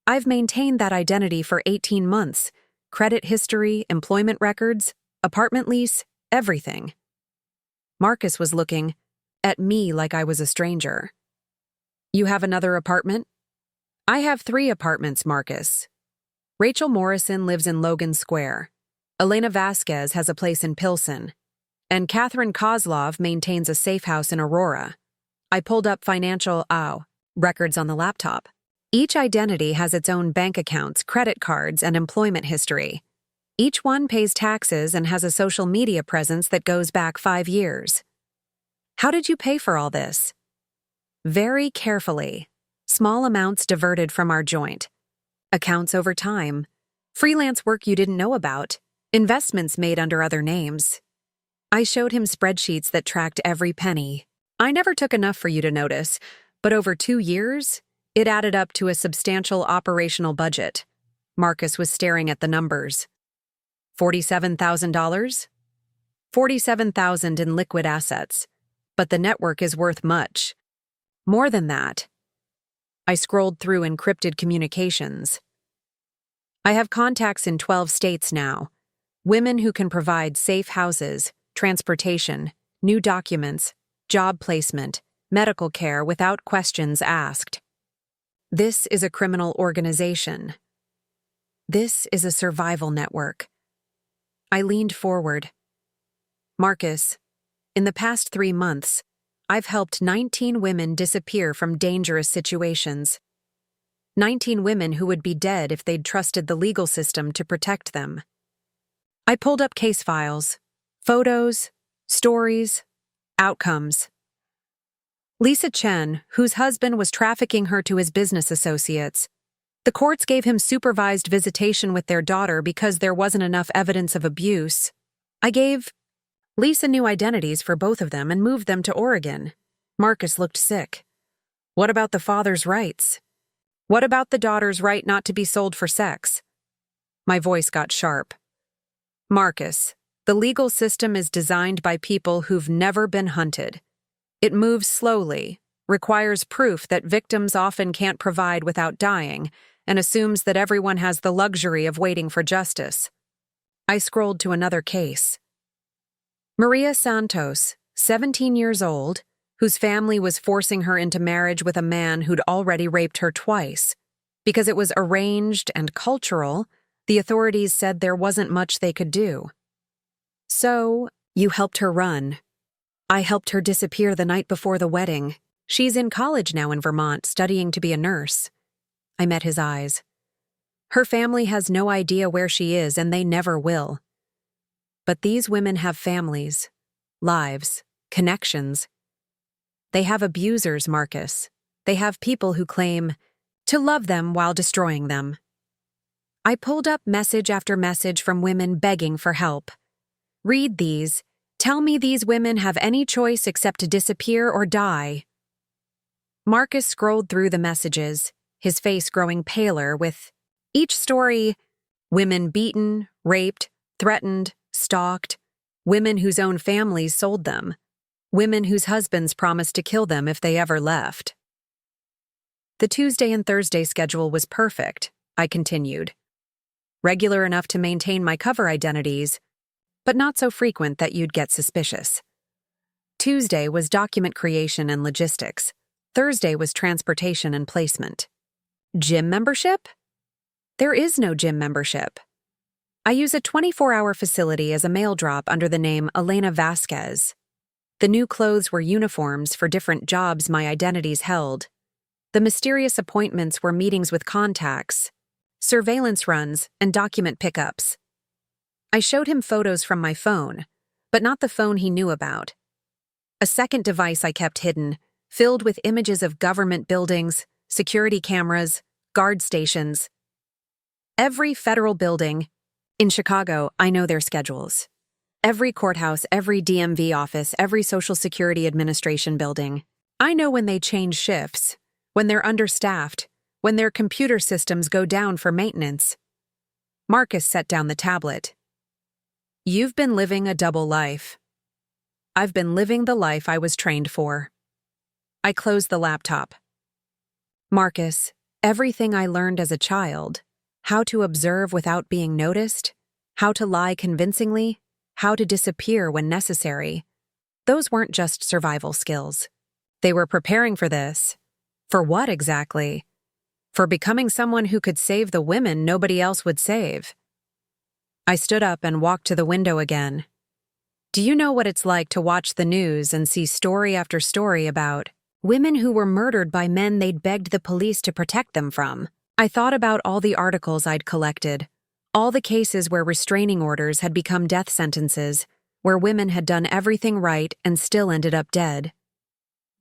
I've maintained that identity for 18 months. Credit history, employment records, apartment lease, everything. Marcus was looking at me like I was a stranger. You have another apartment? I have 3 apartments, Marcus. Rachel Morrison lives in Logan Square. Elena Vasquez has a place in Pilsen. And Catherine Kozlov maintains a safe house in Aurora. I pulled up financial records on the laptop. Each identity has its own bank accounts, credit cards, and employment history. Each one pays taxes and has a social media presence that goes back 5 years. How did you pay for all this? Very carefully. Small amounts diverted from our joint. Accounts over time. Freelance work you didn't know about. Investments made under other names. I showed him spreadsheets that tracked every penny. I never took enough for you to notice, but over 2 years, it added up to a substantial operational budget. Marcus was staring at the numbers. $47,000? $47,000 in liquid assets, but the network is worth much. More than that. I scrolled through encrypted communications. I have contacts in 12 states now. Women who can provide safe houses, transportation, new documents, job placement, medical care without questions asked. This is a criminal organization. This is a survival network. I leaned forward. Marcus, in the past 3 months, I've helped 19 women disappear from dangerous situations. 19 women who would be dead if they'd trusted the legal system to protect them. I pulled up case files, photos, stories, outcomes. Lisa Chen, whose husband was trafficking her to his business associates. The courts gave him supervised visitation with their daughter because there wasn't enough evidence of abuse. I gave Lisa new identities for both of them and moved them to Oregon. Marcus looked sick. What about the father's rights? What about the daughter's right not to be sold for sex? My voice got sharp. Marcus, the legal system is designed by people who've never been hunted. It moves slowly, requires proof that victims often can't provide without dying, and assumes that everyone has the luxury of waiting for justice. I scrolled to another case. Maria Santos, 17 years old, whose family was forcing her into marriage with a man who'd already raped her twice. Because it was arranged and cultural, the authorities said there wasn't much they could do. So, you helped her run. I helped her disappear the night before the wedding. She's in college now in Vermont, studying to be a nurse. I met his eyes. Her family has no idea where she is, and they never will. But these women have families, lives, connections. They have abusers, Marcus. They have people who claim to love them while destroying them. I pulled up message after message from women begging for help. Read these. Tell me these women have any choice except to disappear or die. Marcus scrolled through the messages, his face growing paler with each story, women beaten, raped, threatened, stalked, women whose own families sold them, women whose husbands promised to kill them if they ever left. The Tuesday and Thursday schedule was perfect, I continued. Regular enough to maintain my cover identities, but not so frequent that you'd get suspicious. Tuesday was document creation and logistics. Thursday was transportation and placement. Gym membership? There is no gym membership. I use a 24-hour facility as a mail drop under the name Elena Vasquez. The new clothes were uniforms for different jobs my identities held. The mysterious appointments were meetings with contacts, surveillance runs, and document pickups. I showed him photos from my phone, but not the phone he knew about. A second device I kept hidden, filled with images of government buildings, security cameras, guard stations. Every federal building. In Chicago, I know their schedules. Every courthouse, every DMV office, every Social Security Administration building. I know when they change shifts, when they're understaffed, when their computer systems go down for maintenance. Marcus set down the tablet. You've been living a double life. I've been living the life I was trained for. I closed the laptop. Marcus, everything I learned as a child, how to observe without being noticed, how to lie convincingly, how to disappear when necessary, those weren't just survival skills. They were preparing for this. For what exactly? For becoming someone who could save the women nobody else would save. I stood up and walked to the window again. Do you know what it's like to watch the news and see story after story about women who were murdered by men they'd begged the police to protect them from? I thought about all the articles I'd collected, all the cases where restraining orders had become death sentences, where women had done everything right and still ended up dead.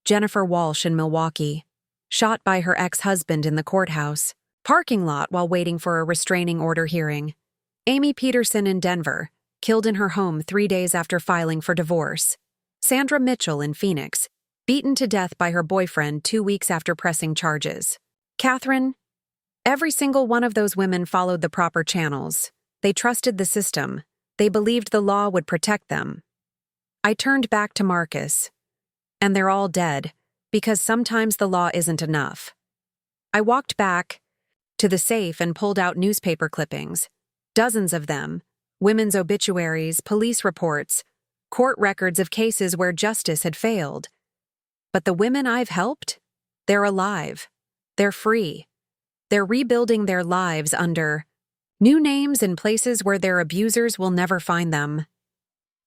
Jennifer Walsh in Milwaukee, shot by her ex-husband in the courthouse, parking lot while waiting for a restraining order hearing. Amy Peterson in Denver, killed in her home 3 days after filing for divorce. Sandra Mitchell in Phoenix, beaten to death by her boyfriend 2 weeks after pressing charges. Catherine, every single one of those women followed the proper channels. They trusted the system. They believed the law would protect them. I turned back to Marcus. And they're all dead, because sometimes the law isn't enough. I walked back to the safe and pulled out newspaper clippings, dozens of them, women's obituaries, police reports, court records of cases where justice had failed. But the women I've helped, they're alive. They're free. They're rebuilding their lives under new names in places where their abusers will never find them.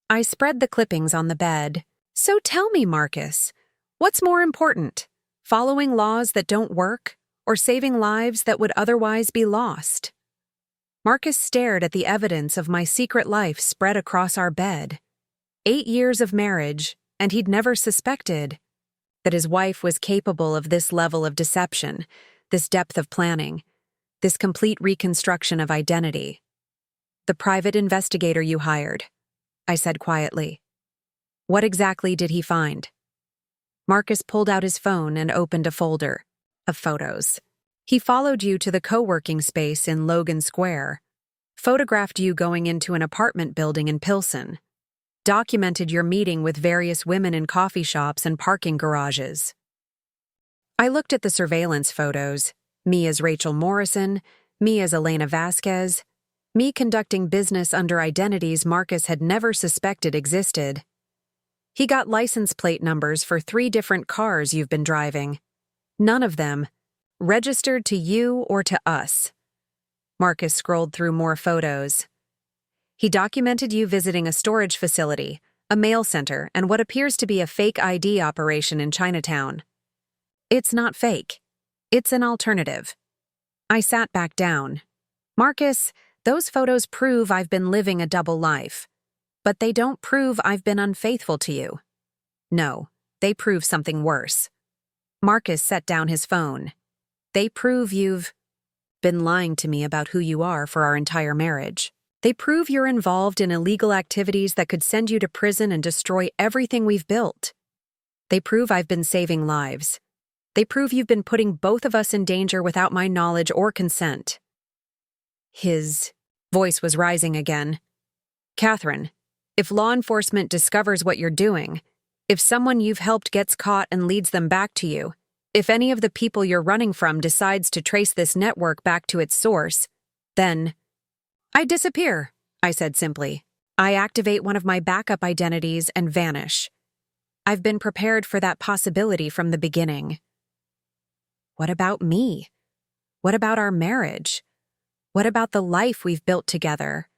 I spread the clippings on the bed. So tell me, Marcus, what's more important, following laws that don't work or saving lives that would otherwise be lost? Marcus stared at the evidence of my secret life spread across our bed. 8 years of marriage, and he'd never suspected that his wife was capable of this level of deception, this depth of planning, this complete reconstruction of identity. The private investigator you hired, I said quietly. What exactly did he find? Marcus pulled out his phone and opened a folder of photos. He followed you to the co-working space in Logan Square, photographed you going into an apartment building in Pilsen, documented your meeting with various women in coffee shops and parking garages. I looked at the surveillance photos, me as Rachel Morrison, me as Elena Vasquez, me conducting business under identities Marcus had never suspected existed. He got license plate numbers for 3 different cars you've been driving. None of them registered to you or to us. Marcus scrolled through more photos. He documented you visiting a storage facility, a mail center, and what appears to be a fake ID operation in Chinatown. It's not fake. It's an alternative. I sat back down. Marcus, those photos prove I've been living a double life. But they don't prove I've been unfaithful to you. No, they prove something worse. Marcus set down his phone. They prove you've been lying to me about who you are for our entire marriage. They prove you're involved in illegal activities that could send you to prison and destroy everything we've built. They prove I've been saving lives. They prove you've been putting both of us in danger without my knowledge or consent. His voice was rising again. Catherine, if law enforcement discovers what you're doing, if someone you've helped gets caught and leads them back to you, if any of the people you're running from decides to trace this network back to its source, then I disappear, I said simply. I activate one of my backup identities and vanish. I've been prepared for that possibility from the beginning. What about me? What about our marriage? What about the life we've built together?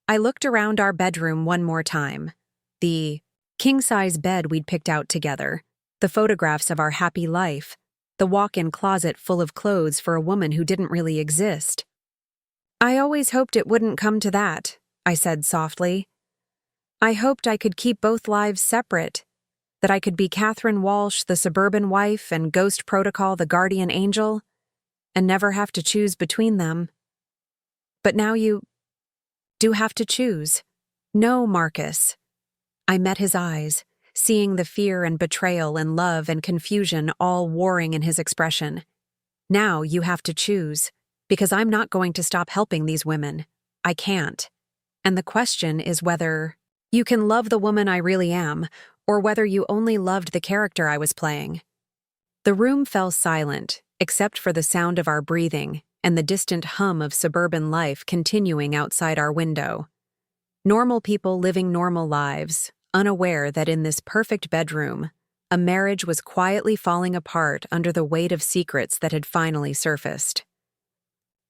I looked around our bedroom one more time. The king-size bed we'd picked out together, the photographs of our happy life, the walk-in closet full of clothes for a woman who didn't really exist. I always hoped it wouldn't come to that, I said softly. I hoped I could keep both lives separate, that I could be Catherine Walsh, the suburban wife, and Ghost Protocol, the guardian angel, and never have to choose between them. But now you do have to choose. No, Marcus. I met his eyes, seeing the fear and betrayal and love and confusion all warring in his expression. Now you have to choose, because I'm not going to stop helping these women. I can't. And the question is whether you can love the woman I really am, or whether you only loved the character I was playing. The room fell silent, except for the sound of our breathing and the distant hum of suburban life continuing outside our window. Normal people living normal lives, unaware that in this perfect bedroom, a marriage was quietly falling apart under the weight of secrets that had finally surfaced.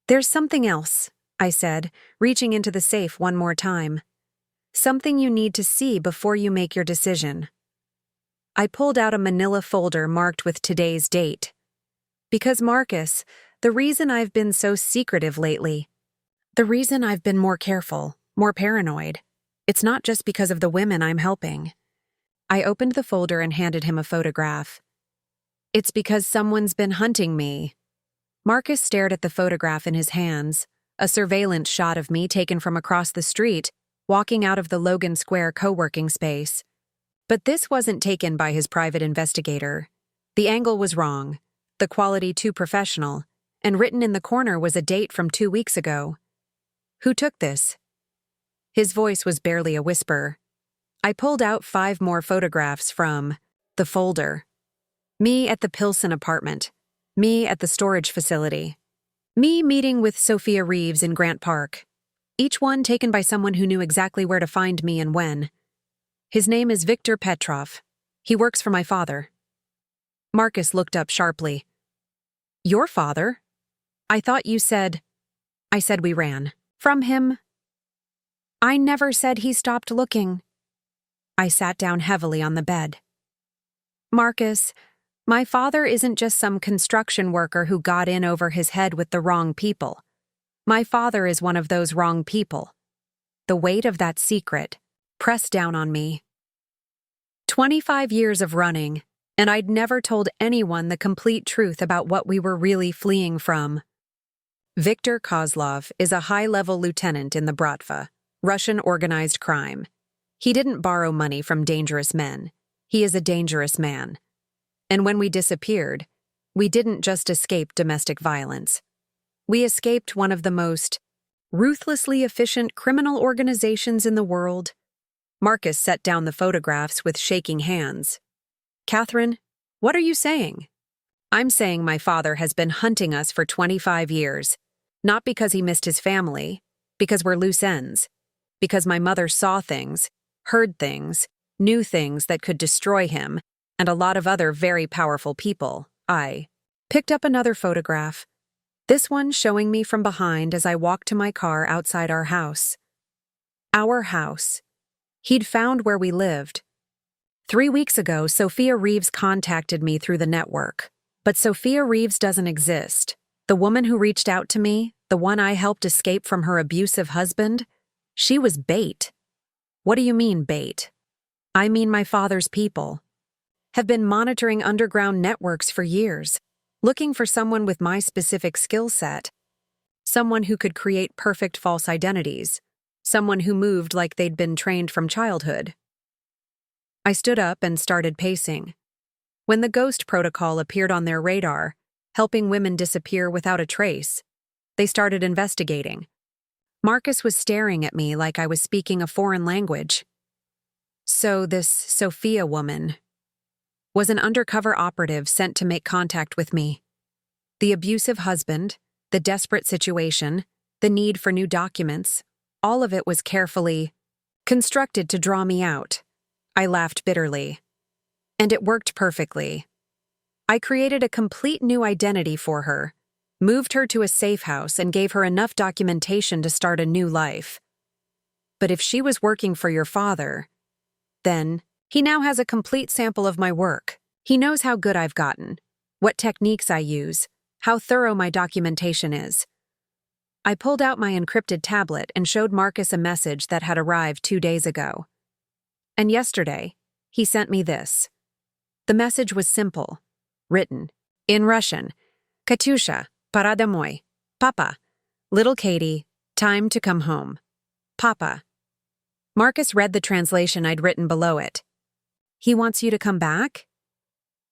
There's something else, I said, reaching into the safe one more time. Something you need to see before you make your decision. I pulled out a manila folder marked with today's date. Because Marcus, the reason I've been so secretive lately, the reason I've been more careful, more paranoid, it's not just because of the women I'm helping. I opened the folder and handed him a photograph. It's because someone's been hunting me. Marcus stared at the photograph in his hands, a surveillance shot of me taken from across the street, walking out of the Logan Square co-working space. But this wasn't taken by his private investigator. The angle was wrong, the quality too professional, and written in the corner was a date from 2 weeks ago. Who took this? His voice was barely a whisper. I pulled out 5 more photographs from the folder. Me at the Pilsen apartment. Me at the storage facility. Me meeting with Sophia Reeves in Grant Park. Each one taken by someone who knew exactly where to find me and when. His name is Victor Petrov. He works for my father. Marcus looked up sharply. Your father? I thought you said... I said we ran. From him? I never said he stopped looking. I sat down heavily on the bed. Marcus, my father isn't just some construction worker who got in over his head with the wrong people. My father is one of those wrong people. The weight of that secret pressed down on me. 25 years of running, and I'd never told anyone the complete truth about what we were really fleeing from. Viktor Kozlov is a high-level lieutenant in the Bratva, Russian organized crime. He didn't borrow money from dangerous men. He is a dangerous man. And when we disappeared, we didn't just escape domestic violence. We escaped one of the most ruthlessly efficient criminal organizations in the world. Marcus set down the photographs with shaking hands. Catherine, what are you saying? I'm saying my father has been hunting us for 25 years. Not because he missed his family, because we're loose ends. Because my mother saw things, heard things, knew things that could destroy him, and a lot of other very powerful people. I picked up another photograph, this one showing me from behind as I walked to my car outside our house. Our house. He'd found where we lived. 3 weeks ago, Sophia Reeves contacted me through the network. But Sophia Reeves doesn't exist. The woman who reached out to me, the one I helped escape from her abusive husband, she was bait. What do you mean, bait? I mean my father's people. Have been monitoring underground networks for years, looking for someone with my specific skill set. Someone who could create perfect false identities. Someone who moved like they'd been trained from childhood. I stood up and started pacing. When the ghost protocol appeared on their radar, helping women disappear without a trace, they started investigating. Marcus was staring at me like I was speaking a foreign language. So this Sophia woman was an undercover operative sent to make contact with me. The abusive husband, the desperate situation, the need for new documents, all of it was carefully constructed to draw me out. I laughed bitterly. And it worked perfectly. I created a complete new identity for her, moved her to a safe house, and gave her enough documentation to start a new life. But if she was working for your father, then he now has a complete sample of my work. He knows how good I've gotten, what techniques I use, how thorough my documentation is. I pulled out my encrypted tablet and showed Marcus a message that had arrived 2 days ago. And yesterday, he sent me this. The message was simple, written in Russian. Katusha, pora domoy. Papa. Little Katie, time to come home. Papa. Marcus read the translation I'd written below it. He wants you to come back?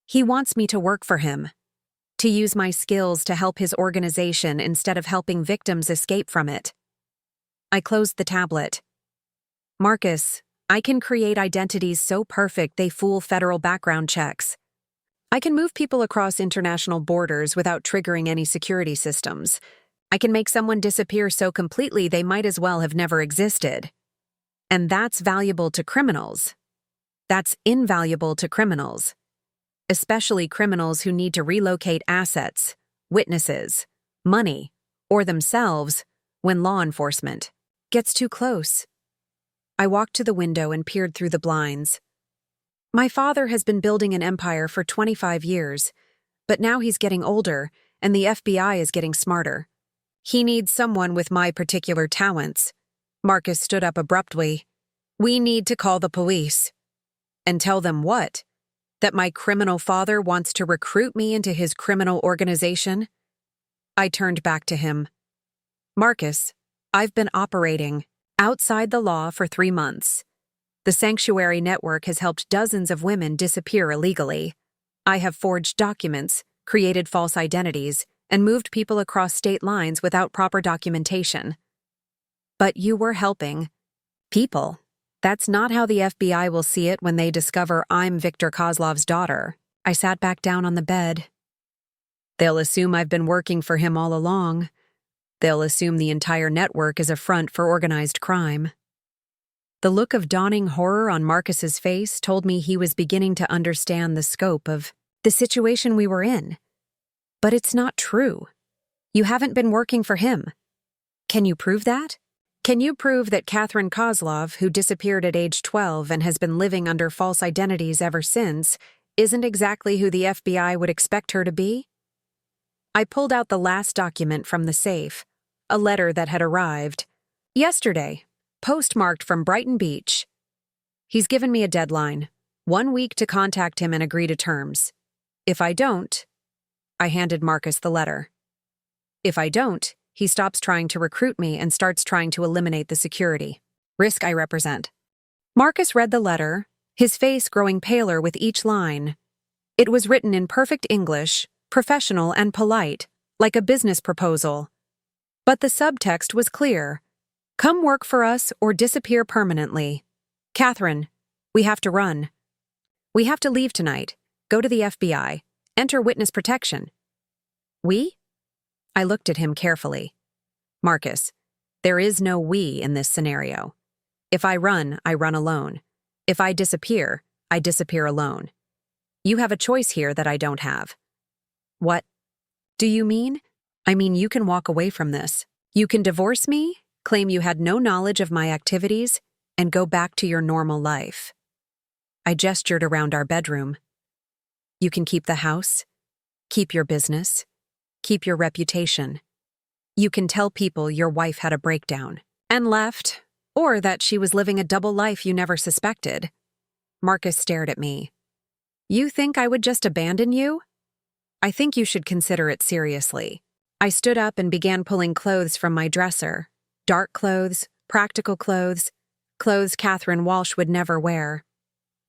He wants me to work for him, to use my skills to help his organization instead of helping victims escape from it. I closed the tablet. Marcus, I can create identities so perfect they fool federal background checks. I can move people across international borders without triggering any security systems. I can make someone disappear so completely they might as well have never existed. And that's valuable to criminals. That's invaluable to criminals. Especially criminals who need to relocate assets, witnesses, money, or themselves when law enforcement gets too close. I walked to the window and peered through the blinds. My father has been building an empire for 25 years, but now he's getting older, and the FBI is getting smarter. He needs someone with my particular talents. Marcus stood up abruptly. We need to call the police. And tell them what? That my criminal father wants to recruit me into his criminal organization? I turned back to him. Marcus, I've been operating outside the law for 3 months. The Sanctuary Network has helped dozens of women disappear illegally. I have forged documents, created false identities, and moved people across state lines without proper documentation. But you were helping people. That's not how the FBI will see it when they discover I'm Viktor Kozlov's daughter. I sat back down on the bed. They'll assume I've been working for him all along. They'll assume the entire network is a front for organized crime. The look of dawning horror on Marcus's face told me he was beginning to understand the scope of the situation we were in. But it's not true. You haven't been working for him. Can you prove that? Can you prove that Catherine Kozlov, who disappeared at age 12 and has been living under false identities ever since, isn't exactly who the FBI would expect her to be? I pulled out the last document from the safe, a letter that had arrived yesterday, postmarked from Brighton Beach. He's given me a deadline, 1 week to contact him and agree to terms. If I don't, I handed Marcus the letter. If I don't, he stops trying to recruit me and starts trying to eliminate the security risk I represent. Marcus read the letter, his face growing paler with each line. It was written in perfect English, professional and polite, like a business proposal. But the subtext was clear. Come work for us or disappear permanently. Catherine, we have to run. We have to leave tonight, go to the FBI, enter witness protection. We? I looked at him carefully. Marcus, there is no we in this scenario. If I run alone. If I disappear alone. You have a choice here that I don't have. What do you mean? I mean, you can walk away from this. You can divorce me, claim you had no knowledge of my activities, and go back to your normal life. I gestured around our bedroom. You can keep the house, keep your business, keep your reputation. You can tell people your wife had a breakdown and left, or that she was living a double life you never suspected. Marcus stared at me. You think I would just abandon you? I think you should consider it seriously. I stood up and began pulling clothes from my dresser. Dark clothes, practical clothes, clothes Catherine Walsh would never wear.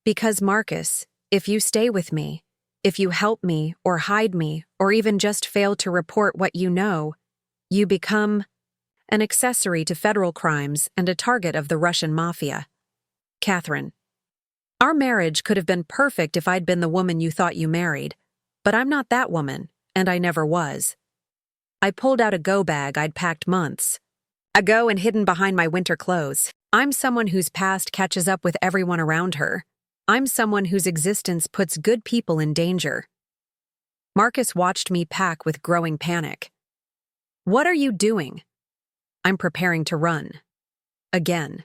Because Marcus, if you stay with me, if you help me or hide me or even just fail to report what you know, you become an accessory to federal crimes and a target of the Russian mafia. Catherine, our marriage could have been perfect if I'd been the woman you thought you married, but I'm not that woman, and I never was. I pulled out a go bag I'd packed months ago and hidden behind my winter clothes. I'm someone whose past catches up with everyone around her. I'm someone whose existence puts good people in danger. Marcus watched me pack with growing panic. What are you doing? I'm preparing to run. Again.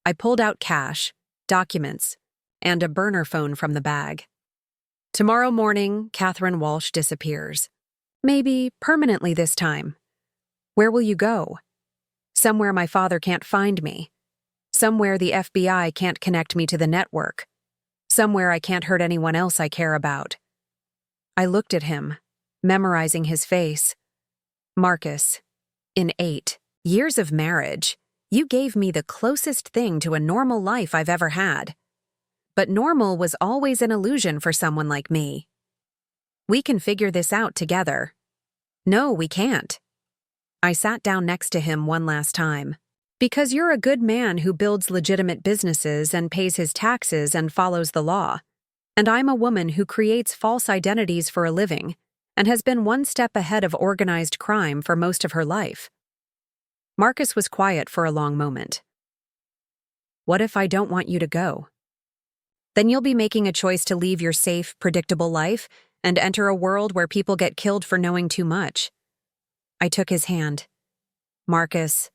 I pulled out cash, documents, and a burner phone from the bag. Tomorrow morning, Catherine Walsh disappears. Maybe permanently this time. Where will you go? Somewhere my father can't find me. Somewhere the FBI can't connect me to the network. Somewhere I can't hurt anyone else I care about. I looked at him, memorizing his face. Marcus, in 8 years of marriage, you gave me the closest thing to a normal life I've ever had. But normal was always an illusion for someone like me. We can figure this out together. No, we can't. I sat down next to him one last time. Because you're a good man who builds legitimate businesses and pays his taxes and follows the law. And I'm a woman who creates false identities for a living and has been one step ahead of organized crime for most of her life. Marcus was quiet for a long moment. What if I don't want you to go? Then you'll be making a choice to leave your safe, predictable life and enter a world where people get killed for knowing too much. I took his hand. Marcus,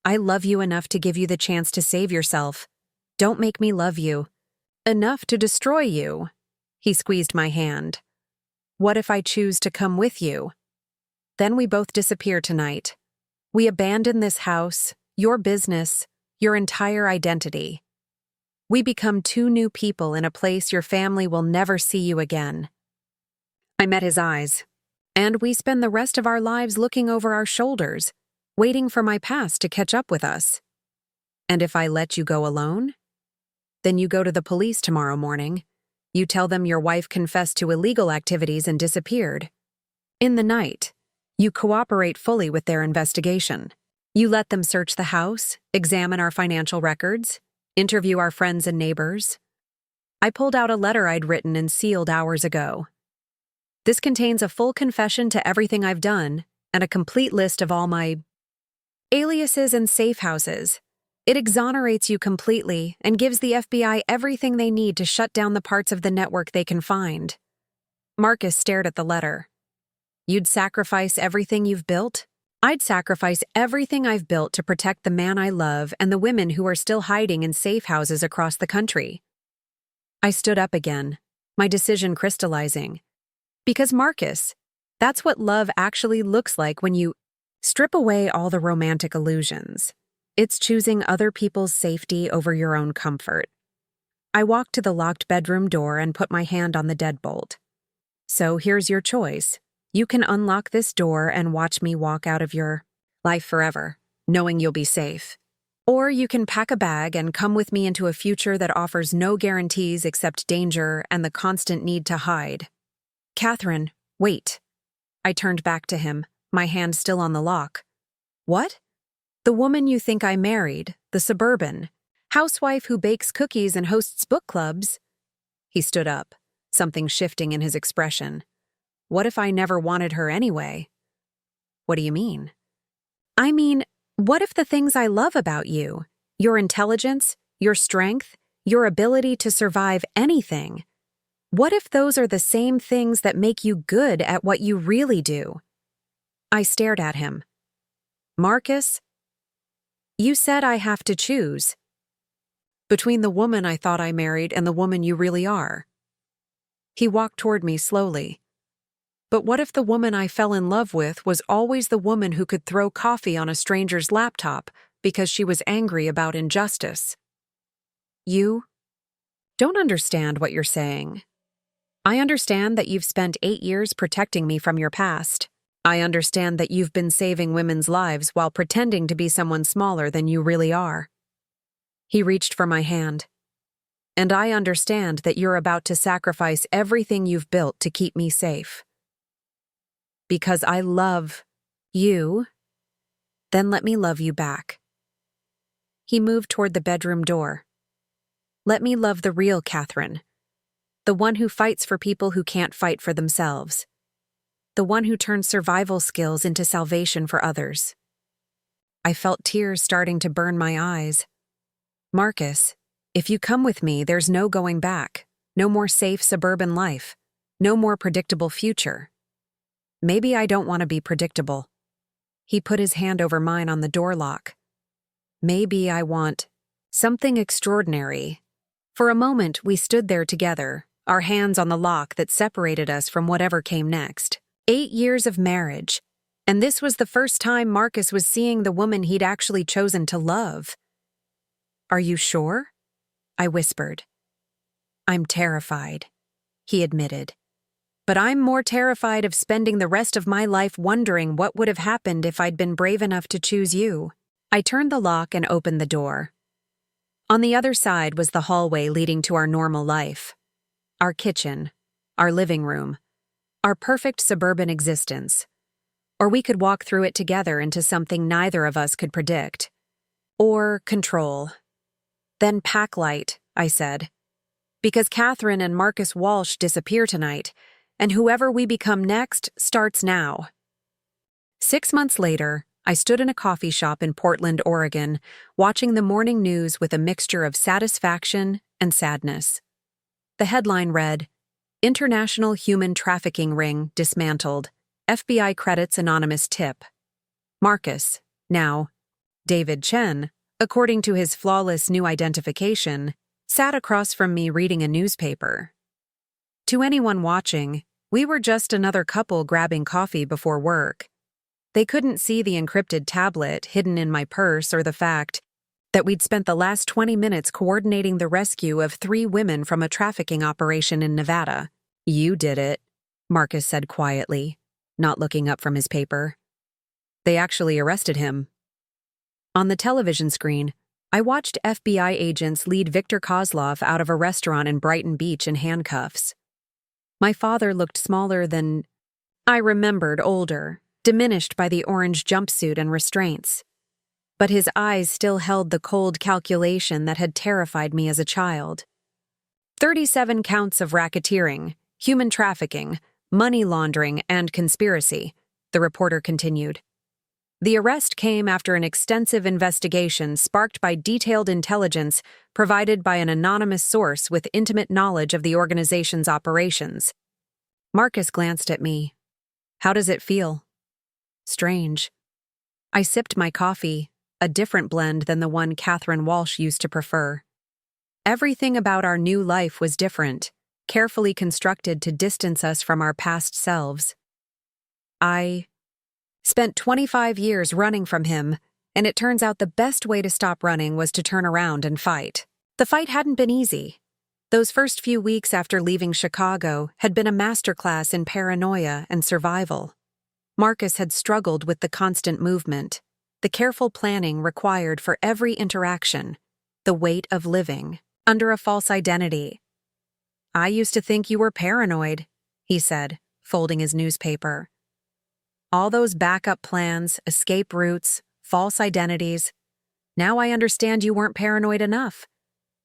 I love you enough to give you the chance to save yourself. Don't make me love you enough to destroy you. He squeezed my hand. What if I choose to come with you? Then we both disappear tonight. We abandon this house, your business, your entire identity. We become two new people in a place your family will never see you again. I met his eyes, and we spend the rest of our lives looking over our shoulders, waiting for my past to catch up with us. And if I let you go alone? Then you go to the police tomorrow morning. You tell them your wife confessed to illegal activities and disappeared. In the night, you cooperate fully with their investigation. You let them search the house, examine our financial records, interview our friends and neighbors. I pulled out a letter I'd written and sealed hours ago. This contains a full confession to everything I've done and a complete list of all my aliases and safe houses. It exonerates you completely and gives the FBI everything they need to shut down the parts of the network they can find. Marcus stared at the letter. You'd sacrifice everything you've built? I'd sacrifice everything I've built to protect the man I love and the women who are still hiding in safe houses across the country. I stood up again, my decision crystallizing. Because Marcus, that's what love actually looks like when you strip away all the romantic illusions. It's choosing other people's safety over your own comfort. I walked to the locked bedroom door and put my hand on the deadbolt. So here's your choice. You can unlock this door and watch me walk out of your life forever, knowing you'll be safe. Or you can pack a bag and come with me into a future that offers no guarantees except danger and the constant need to hide. Catherine, wait. I turned back to him, my hand still on the lock. What? The woman you think I married, the suburban housewife who bakes cookies and hosts book clubs? He stood up, something shifting in his expression. What if I never wanted her anyway? What do you mean? I mean, what if the things I love about you, your intelligence, your strength, your ability to survive anything, what if those are the same things that make you good at what you really do? I stared at him. Marcus, you said I have to choose between the woman I thought I married and the woman you really are. He walked toward me slowly. But what if the woman I fell in love with was always the woman who could throw coffee on a stranger's laptop because she was angry about injustice? You don't understand what you're saying. I understand that you've spent 8 years protecting me from your past. I understand that you've been saving women's lives while pretending to be someone smaller than you really are. He reached for my hand. And I understand that you're about to sacrifice everything you've built to keep me safe. Because I love you, then let me love you back. He moved toward the bedroom door. Let me love the real Catherine, the one who fights for people who can't fight for themselves, the one who turns survival skills into salvation for others. I felt tears starting to burn my eyes. Marcus, if you come with me, there's no going back, no more safe suburban life, no more predictable future. Maybe I don't want to be predictable. He put his hand over mine on the door lock. Maybe I want something extraordinary. For a moment, we stood there together, our hands on the lock that separated us from whatever came next. 8 years of marriage, and this was the first time Marcus was seeing the woman he'd actually chosen to love. Are you sure? I whispered. I'm terrified, he admitted. But I'm more terrified of spending the rest of my life wondering what would have happened if I'd been brave enough to choose you. I turned the lock and opened the door. On the other side was the hallway leading to our normal life. Our kitchen, our living room, our perfect suburban existence. Or we could walk through it together into something neither of us could predict. Or control. Then pack light, I said. Because Catherine and Marcus Walsh disappear tonight, and whoever we become next starts now. 6 months later, I stood in a coffee shop in Portland, Oregon, watching the morning news with a mixture of satisfaction and sadness. The headline read, International Human Trafficking Ring Dismantled. FBI Credits Anonymous Tip. Marcus, now David Chen, according to his flawless new identification, sat across from me reading a newspaper. To anyone watching, we were just another couple grabbing coffee before work. They couldn't see the encrypted tablet hidden in my purse or the fact that we'd spent the last 20 minutes coordinating the rescue of 3 women from a trafficking operation in Nevada. "You did it," Marcus said quietly, not looking up from his paper. "They actually arrested him." On the television screen, I watched FBI agents lead Victor Kozlov out of a restaurant in Brighton Beach in handcuffs. My father looked smaller than I remembered, older, diminished by the orange jumpsuit and restraints. But his eyes still held the cold calculation that had terrified me as a child. 37 counts of racketeering, human trafficking, money laundering, and conspiracy, the reporter continued. The arrest came after an extensive investigation sparked by detailed intelligence provided by an anonymous source with intimate knowledge of the organization's operations. Marcus glanced at me. "How does it feel?" "Strange." I sipped my coffee, a different blend than the one Catherine Walsh used to prefer. Everything about our new life was different, carefully constructed to distance us from our past selves. I spent 25 years running from him, and it turns out the best way to stop running was to turn around and fight. The fight hadn't been easy. Those first few weeks after leaving Chicago had been a masterclass in paranoia and survival. Marcus had struggled with the constant movement, the careful planning required for every interaction, the weight of living under a false identity. "I used to think you were paranoid," he said, folding his newspaper. "All those backup plans, escape routes, false identities. Now I understand you weren't paranoid enough.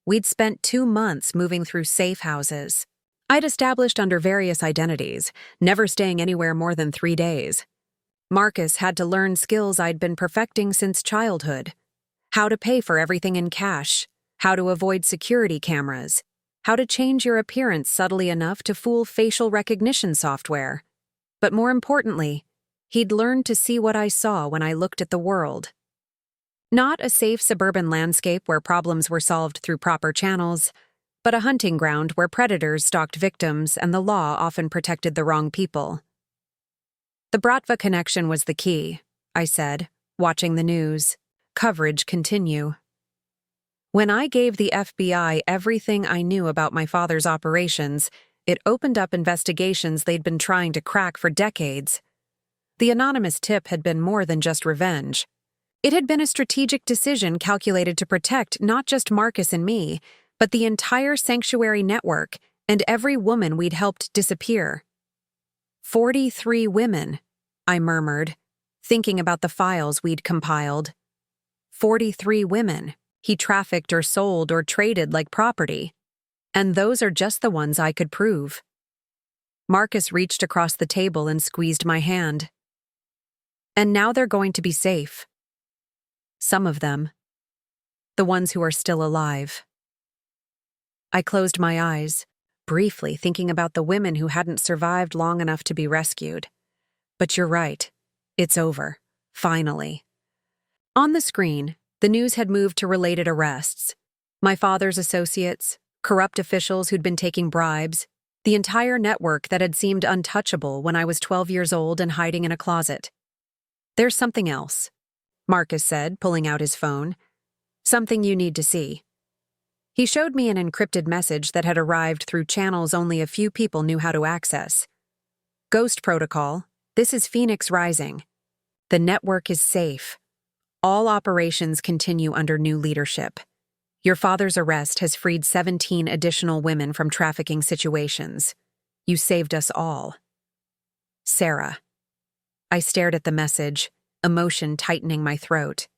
We'd spent 2 months moving through safe houses. I'd established under various identities, never staying anywhere more than 3 days. Marcus had to learn skills I'd been perfecting since childhood. How to pay for everything in cash, how to avoid security cameras, how to change your appearance subtly enough to fool facial recognition software. But more importantly, he'd learned to see what I saw when I looked at the world. Not a safe suburban landscape where problems were solved through proper channels, but a hunting ground where predators stalked victims and the law often protected the wrong people. The Bratva connection was the key, I said, watching the news. Coverage continue. When I gave the FBI everything I knew about my father's operations, it opened up investigations they'd been trying to crack for decades. The anonymous tip had been more than just revenge. It had been a strategic decision calculated to protect not just Marcus and me, but the entire sanctuary network and every woman we'd helped disappear. 43 women, I murmured, thinking about the files we'd compiled. 43 women he trafficked or sold or traded like property. And those are just the ones I could prove. Marcus reached across the table and squeezed my hand. And now they're going to be safe. Some of them. The ones who are still alive. I closed my eyes, briefly thinking about the women who hadn't survived long enough to be rescued. But you're right. It's over. Finally. On the screen, the news had moved to related arrests. My father's associates, corrupt officials who'd been taking bribes, the entire network that had seemed untouchable when I was 12 years old and hiding in a closet. "There's something else," Marcus said, pulling out his phone. "Something you need to see." He showed me an encrypted message that had arrived through channels only a few people knew how to access. "Ghost Protocol, this is Phoenix Rising. The network is safe. All operations continue under new leadership. Your father's arrest has freed 17 additional women from trafficking situations. You saved us all. Sarah." I stared at the message, emotion tightening my throat.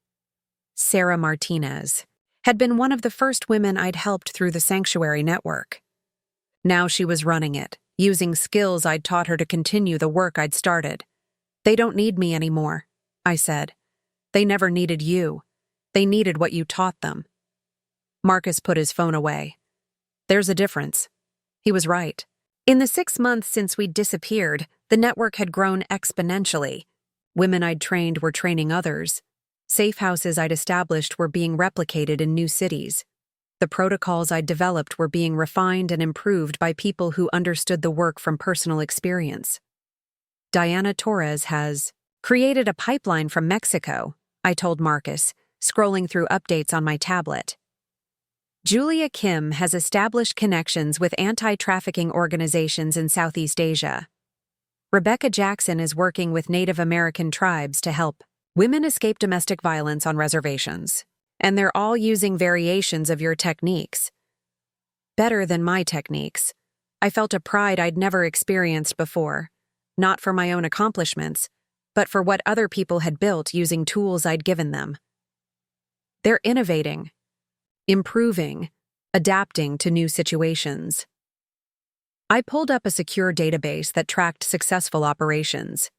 Sarah Martinez had been one of the first women I'd helped through the Sanctuary Network. Now she was running it, using skills I'd taught her to continue the work I'd started. "They don't need me anymore," I said. "They never needed you. They needed what you taught them." Marcus put his phone away. There's a difference. He was right. In the 6 months since we'd disappeared, the network had grown exponentially. Women I'd trained were training others. Safe houses I'd established were being replicated in new cities. The protocols I'd developed were being refined and improved by people who understood the work from personal experience. Diana Torres has created a pipeline from Mexico, I told Marcus, scrolling through updates on my tablet. Julia Kim has established connections with anti-trafficking organizations in Southeast Asia. Rebecca Jackson is working with Native American tribes to help women escape domestic violence on reservations. And they're all using variations of your techniques. Better than my techniques. I felt a pride I'd never experienced before, not for my own accomplishments, but for what other people had built using tools I'd given them. They're innovating, improving, adapting to new situations. I pulled up a secure database that tracked successful operations.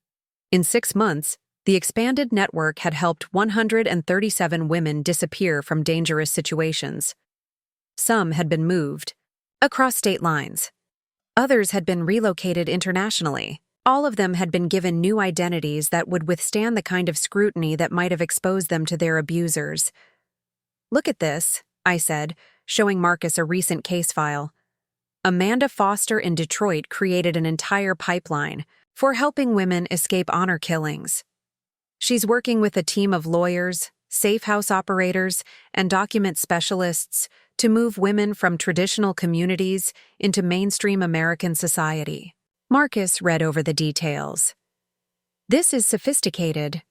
In 6 months, the expanded network had helped 137 women disappear from dangerous situations. Some had been moved across state lines. Others had been relocated internationally. All of them had been given new identities that would withstand the kind of scrutiny that might have exposed them to their abusers. Look at this, I said, showing Marcus a recent case file. Amanda Foster in Detroit created an entire pipeline for helping women escape honor killings. She's working with a team of lawyers, safe house operators, and document specialists to move women from traditional communities into mainstream American society. Marcus read over the details. This is sophisticated.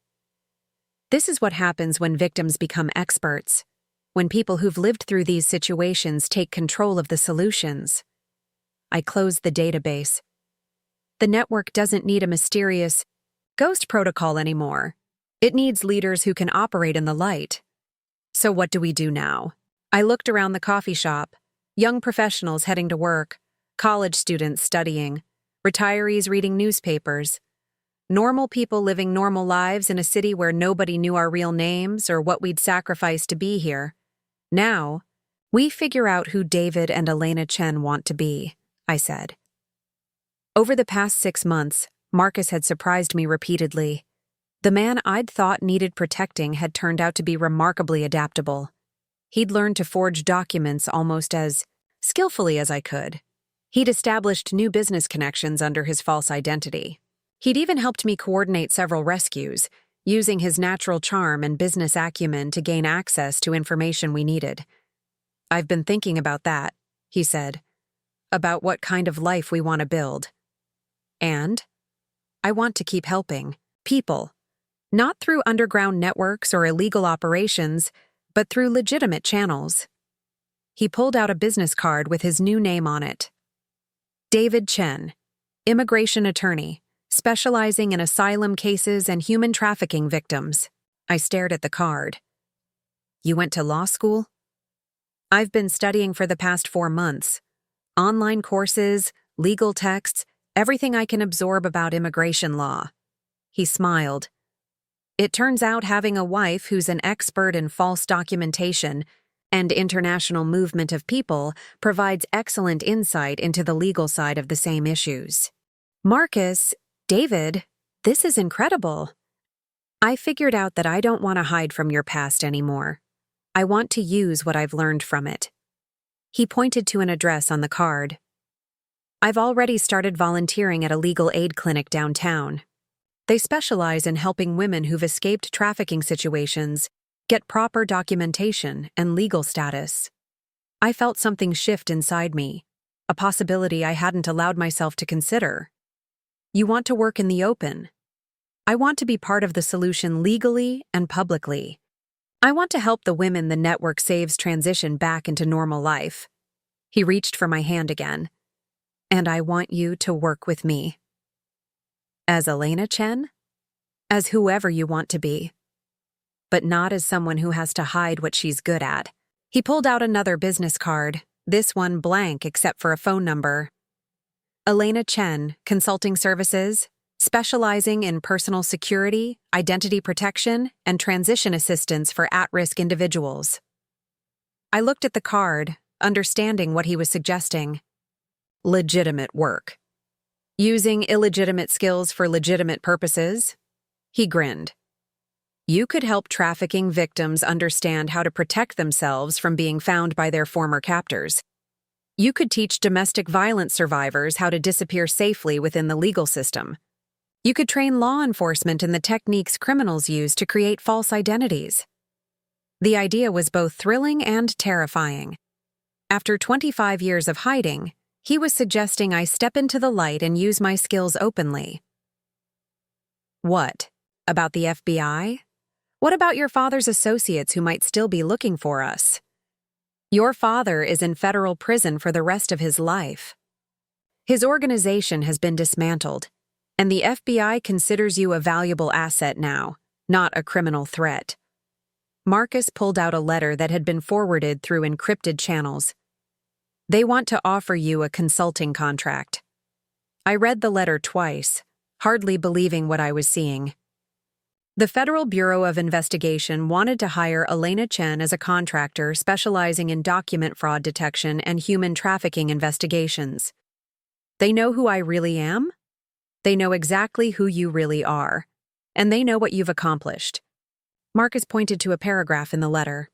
This is what happens when victims become experts, when people who've lived through these situations take control of the solutions. I closed the database. The network doesn't need a mysterious ghost protocol anymore. It needs leaders who can operate in the light. So what do we do now? I looked around the coffee shop. Young professionals heading to work, college students studying, retirees reading newspapers, normal people living normal lives in a city where nobody knew our real names or what we'd sacrificed to be here. Now, we figure out who David and Elena Chen want to be, I said. Over the past 6 months, Marcus had surprised me repeatedly. The man I'd thought needed protecting had turned out to be remarkably adaptable. He'd learned to forge documents almost as skillfully as I could. He'd established new business connections under his false identity. He'd even helped me coordinate several rescues, using his natural charm and business acumen to gain access to information we needed. I've been thinking about that, he said, about what kind of life we want to build. And I want to keep helping people. Not through underground networks or illegal operations, but through legitimate channels. He pulled out a business card with his new name on it. David Chen, immigration attorney, specializing in asylum cases and human trafficking victims. I stared at the card. You went to law school? I've been studying for the past 4 months. Online courses, legal texts, everything I can absorb about immigration law. He smiled. It turns out having a wife who's an expert in false documentation and international movement of people provides excellent insight into the legal side of the same issues. Marcus, David, this is incredible. I figured out that I don't want to hide from your past anymore. I want to use what I've learned from it. He pointed to an address on the card. I've already started volunteering at a legal aid clinic downtown. They specialize in helping women who've escaped trafficking situations get proper documentation and legal status. I felt something shift inside me, a possibility I hadn't allowed myself to consider. You want to work in the open. I want to be part of the solution legally and publicly. I want to help the women the network saves transition back into normal life. He reached for my hand again. And I want you to work with me. As Elena Chen? As whoever you want to be. But not as someone who has to hide what she's good at. He pulled out another business card, this one blank except for a phone number. Elena Chen, Consulting Services, specializing in personal security, identity protection, and transition assistance for at-risk individuals. I looked at the card, understanding what he was suggesting. Legitimate work. Using illegitimate skills for legitimate purposes? He grinned. You could help trafficking victims understand how to protect themselves from being found by their former captors. You could teach domestic violence survivors how to disappear safely within the legal system. You could train law enforcement in the techniques criminals use to create false identities. The idea was both thrilling and terrifying. After 25 years of hiding, he was suggesting I step into the light and use my skills openly. What? About the FBI? What about your father's associates who might still be looking for us? Your father is in federal prison for the rest of his life. His organization has been dismantled, and the FBI considers you a valuable asset now, not a criminal threat. Marcus pulled out a letter that had been forwarded through encrypted channels. They want to offer you a consulting contract. I read the letter twice, hardly believing what I was seeing. The Federal Bureau of Investigation wanted to hire Elena Chen as a contractor specializing in document fraud detection and human trafficking investigations. They know who I really am. They know exactly who you really are. And they know what you've accomplished. Marcus pointed to a paragraph in the letter.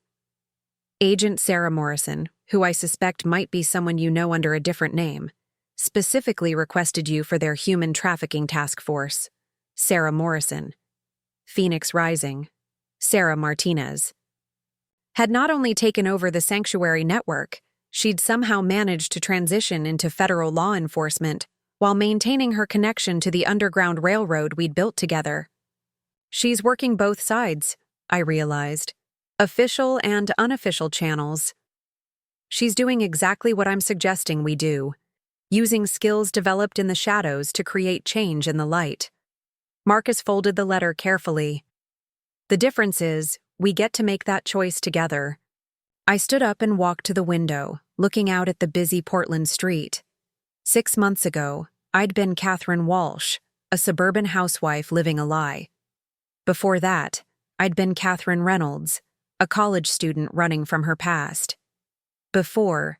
Agent Sarah Morrison, who I suspect might be someone you know under a different name, specifically requested you for their human trafficking task force. Sarah Morrison. Phoenix Rising, Sarah Martinez, had not only taken over the Sanctuary network, she'd somehow managed to transition into federal law enforcement while maintaining her connection to the Underground Railroad we'd built together. She's working both sides, I realized, official and unofficial channels. She's doing exactly what I'm suggesting we do, using skills developed in the shadows to create change in the light. Marcus folded the letter carefully. The difference is, we get to make that choice together. I stood up and walked to the window, looking out at the busy Portland street. 6 months ago, I'd been Catherine Walsh, a suburban housewife living a lie. Before that, I'd been Catherine Reynolds, a college student running from her past. Before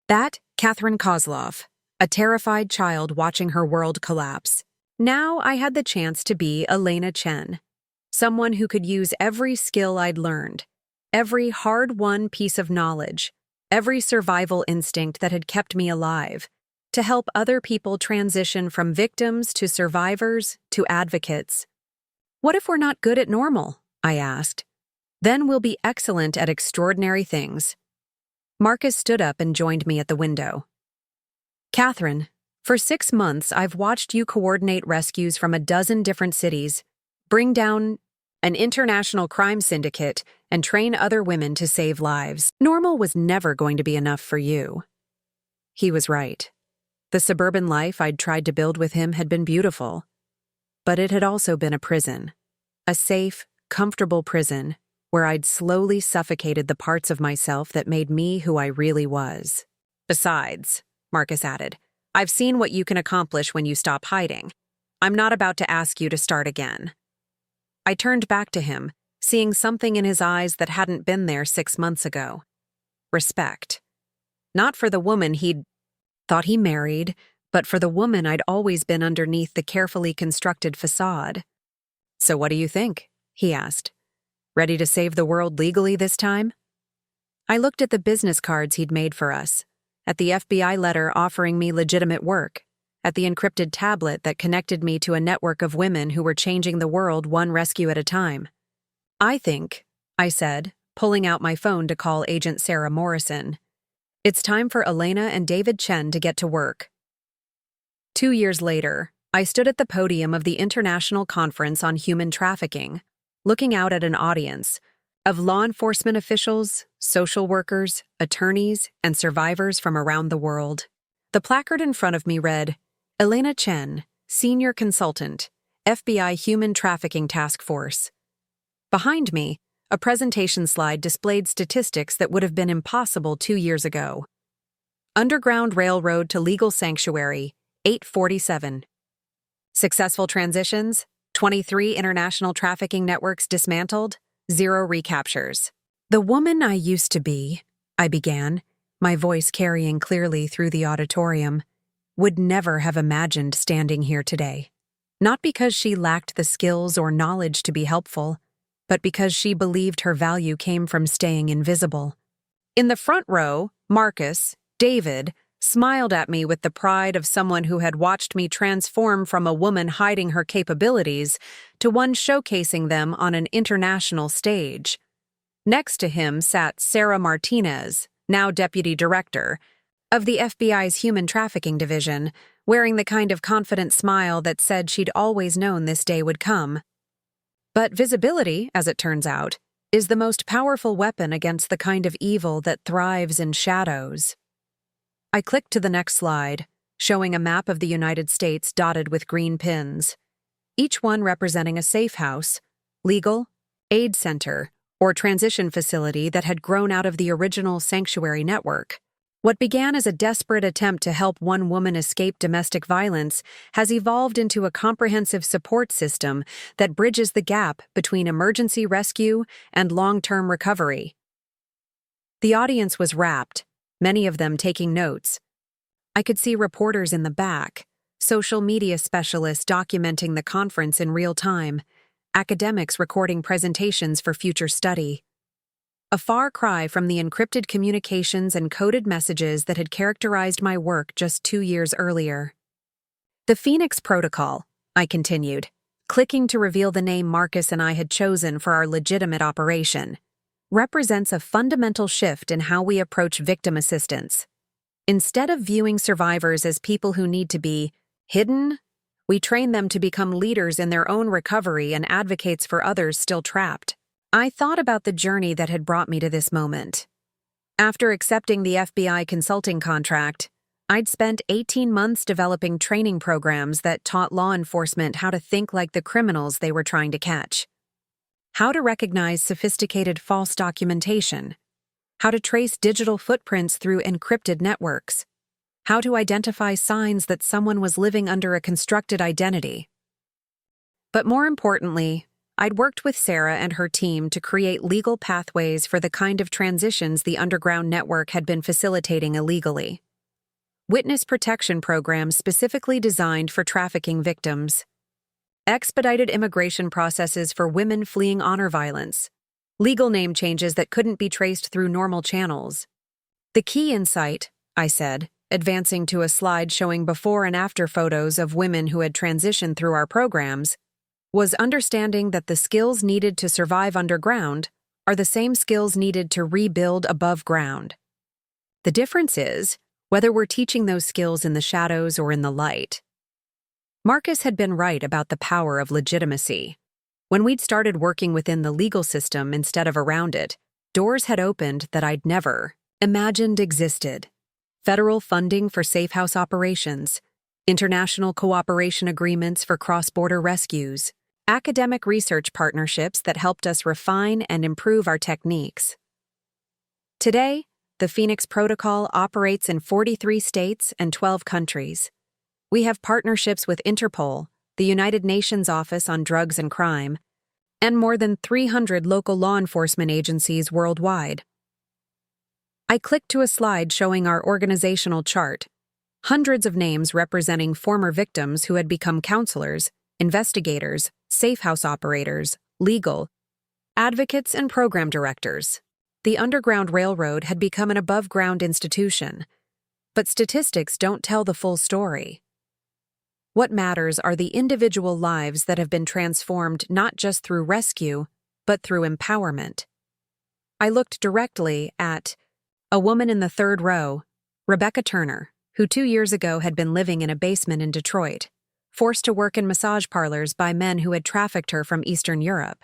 that, Catherine Kozlov, a terrified child watching her world collapse. Now I had the chance to be Elena Chen, someone who could use every skill I'd learned, every hard-won piece of knowledge, every survival instinct that had kept me alive, to help other people transition from victims to survivors to advocates. What if we're not good at normal? I asked. Then we'll be excellent at extraordinary things. Marcus stood up and joined me at the window. Catherine, for 6 months, I've watched you coordinate rescues from a dozen different cities, bring down an international crime syndicate, and train other women to save lives. Normal was never going to be enough for you. He was right. The suburban life I'd tried to build with him had been beautiful. But it had also been a prison. A safe, comfortable prison where I'd slowly suffocated the parts of myself that made me who I really was. Besides, Marcus added, I've seen what you can accomplish when you stop hiding. I'm not about to ask you to start again. I turned back to him, seeing something in his eyes that hadn't been there 6 months ago. Respect. Not for the woman he'd thought he married, but for the woman I'd always been underneath the carefully constructed facade. So what do you think? He asked. Ready to save the world legally this time? I looked at the business cards he'd made for us, at the FBI letter offering me legitimate work, at the encrypted tablet that connected me to a network of women who were changing the world one rescue at a time. I think, I said, pulling out my phone to call Agent Sarah Morrison, it's time for Elena and David Chen to get to work. 2 years later, I stood at the podium of the International Conference on Human Trafficking, looking out at an audience of law enforcement officials, social workers, attorneys, and survivors from around the world. The placard in front of me read, Elena Chen, Senior Consultant, FBI Human Trafficking Task Force. Behind me, a presentation slide displayed statistics that would have been impossible 2 years ago. Underground Railroad to Legal Sanctuary, 847. Successful transitions, 23 international trafficking networks dismantled, 0 recaptures. The woman I used to be, I began, my voice carrying clearly through the auditorium, would never have imagined standing here today. Not because she lacked the skills or knowledge to be helpful, but because she believed her value came from staying invisible. In the front row, Marcus, David, smiled at me with the pride of someone who had watched me transform from a woman hiding her capabilities to one showcasing them on an international stage. Next to him sat Sarah Martinez, now Deputy Director, of the FBI's Human Trafficking Division, wearing the kind of confident smile that said she'd always known this day would come. But visibility, as it turns out, is the most powerful weapon against the kind of evil that thrives in shadows. I clicked to the next slide, showing a map of the United States dotted with green pins, each one representing a safe house, legal, aid center, or transition facility that had grown out of the original sanctuary network. What began as a desperate attempt to help one woman escape domestic violence has evolved into a comprehensive support system that bridges the gap between emergency rescue and long-term recovery. The audience was rapt, many of them taking notes. I could see reporters in the back, social media specialists documenting the conference in real time, academics recording presentations for future study. A far cry from the encrypted communications and coded messages that had characterized my work just 2 years earlier. The Phoenix Protocol, I continued, clicking to reveal the name Marcus and I had chosen for our legitimate operation, represents a fundamental shift in how we approach victim assistance. Instead of viewing survivors as people who need to be hidden, we train them to become leaders in their own recovery and advocates for others still trapped. I thought about the journey that had brought me to this moment. After accepting the FBI consulting contract, I'd spent 18 months developing training programs that taught law enforcement how to think like the criminals they were trying to catch, how to recognize sophisticated false documentation, how to trace digital footprints through encrypted networks, how to identify signs that someone was living under a constructed identity. But more importantly, I'd worked with Sarah and her team to create legal pathways for the kind of transitions the underground network had been facilitating illegally. Witness protection programs specifically designed for trafficking victims, expedited immigration processes for women fleeing honor violence, legal name changes that couldn't be traced through normal channels. The key insight, I said, advancing to a slide showing before and after photos of women who had transitioned through our programs, was understanding that the skills needed to survive underground are the same skills needed to rebuild above ground. The difference is whether we're teaching those skills in the shadows or in the light. Marcus had been right about the power of legitimacy. When we'd started working within the legal system instead of around it, doors had opened that I'd never imagined existed. Federal funding for safe house operations, international cooperation agreements for cross-border rescues, academic research partnerships that helped us refine and improve our techniques. Today, the Phoenix Protocol operates in 43 states and 12 countries. We have partnerships with Interpol, the United Nations Office on Drugs and Crime, and more than 300 local law enforcement agencies worldwide. I clicked to a slide showing our organizational chart, hundreds of names representing former victims who had become counselors, investigators, safe house operators, legal, advocates, and program directors. The Underground Railroad had become an above-ground institution, but statistics don't tell the full story. What matters are the individual lives that have been transformed not just through rescue, but through empowerment. I looked directly at a woman in the third row, Rebecca Turner, who 2 years ago had been living in a basement in Detroit, forced to work in massage parlors by men who had trafficked her from Eastern Europe.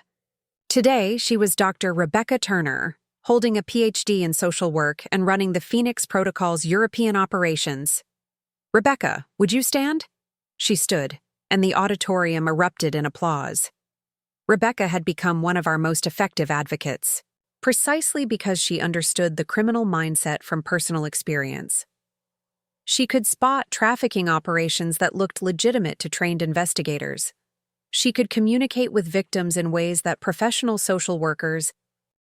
Today, she was Dr. Rebecca Turner, holding a PhD in social work and running the Phoenix Protocol's European operations. "Rebecca, would you stand?" She stood, and the auditorium erupted in applause. Rebecca had become one of our most effective advocates, precisely because she understood the criminal mindset from personal experience. She could spot trafficking operations that looked legitimate to trained investigators. She could communicate with victims in ways that professional social workers,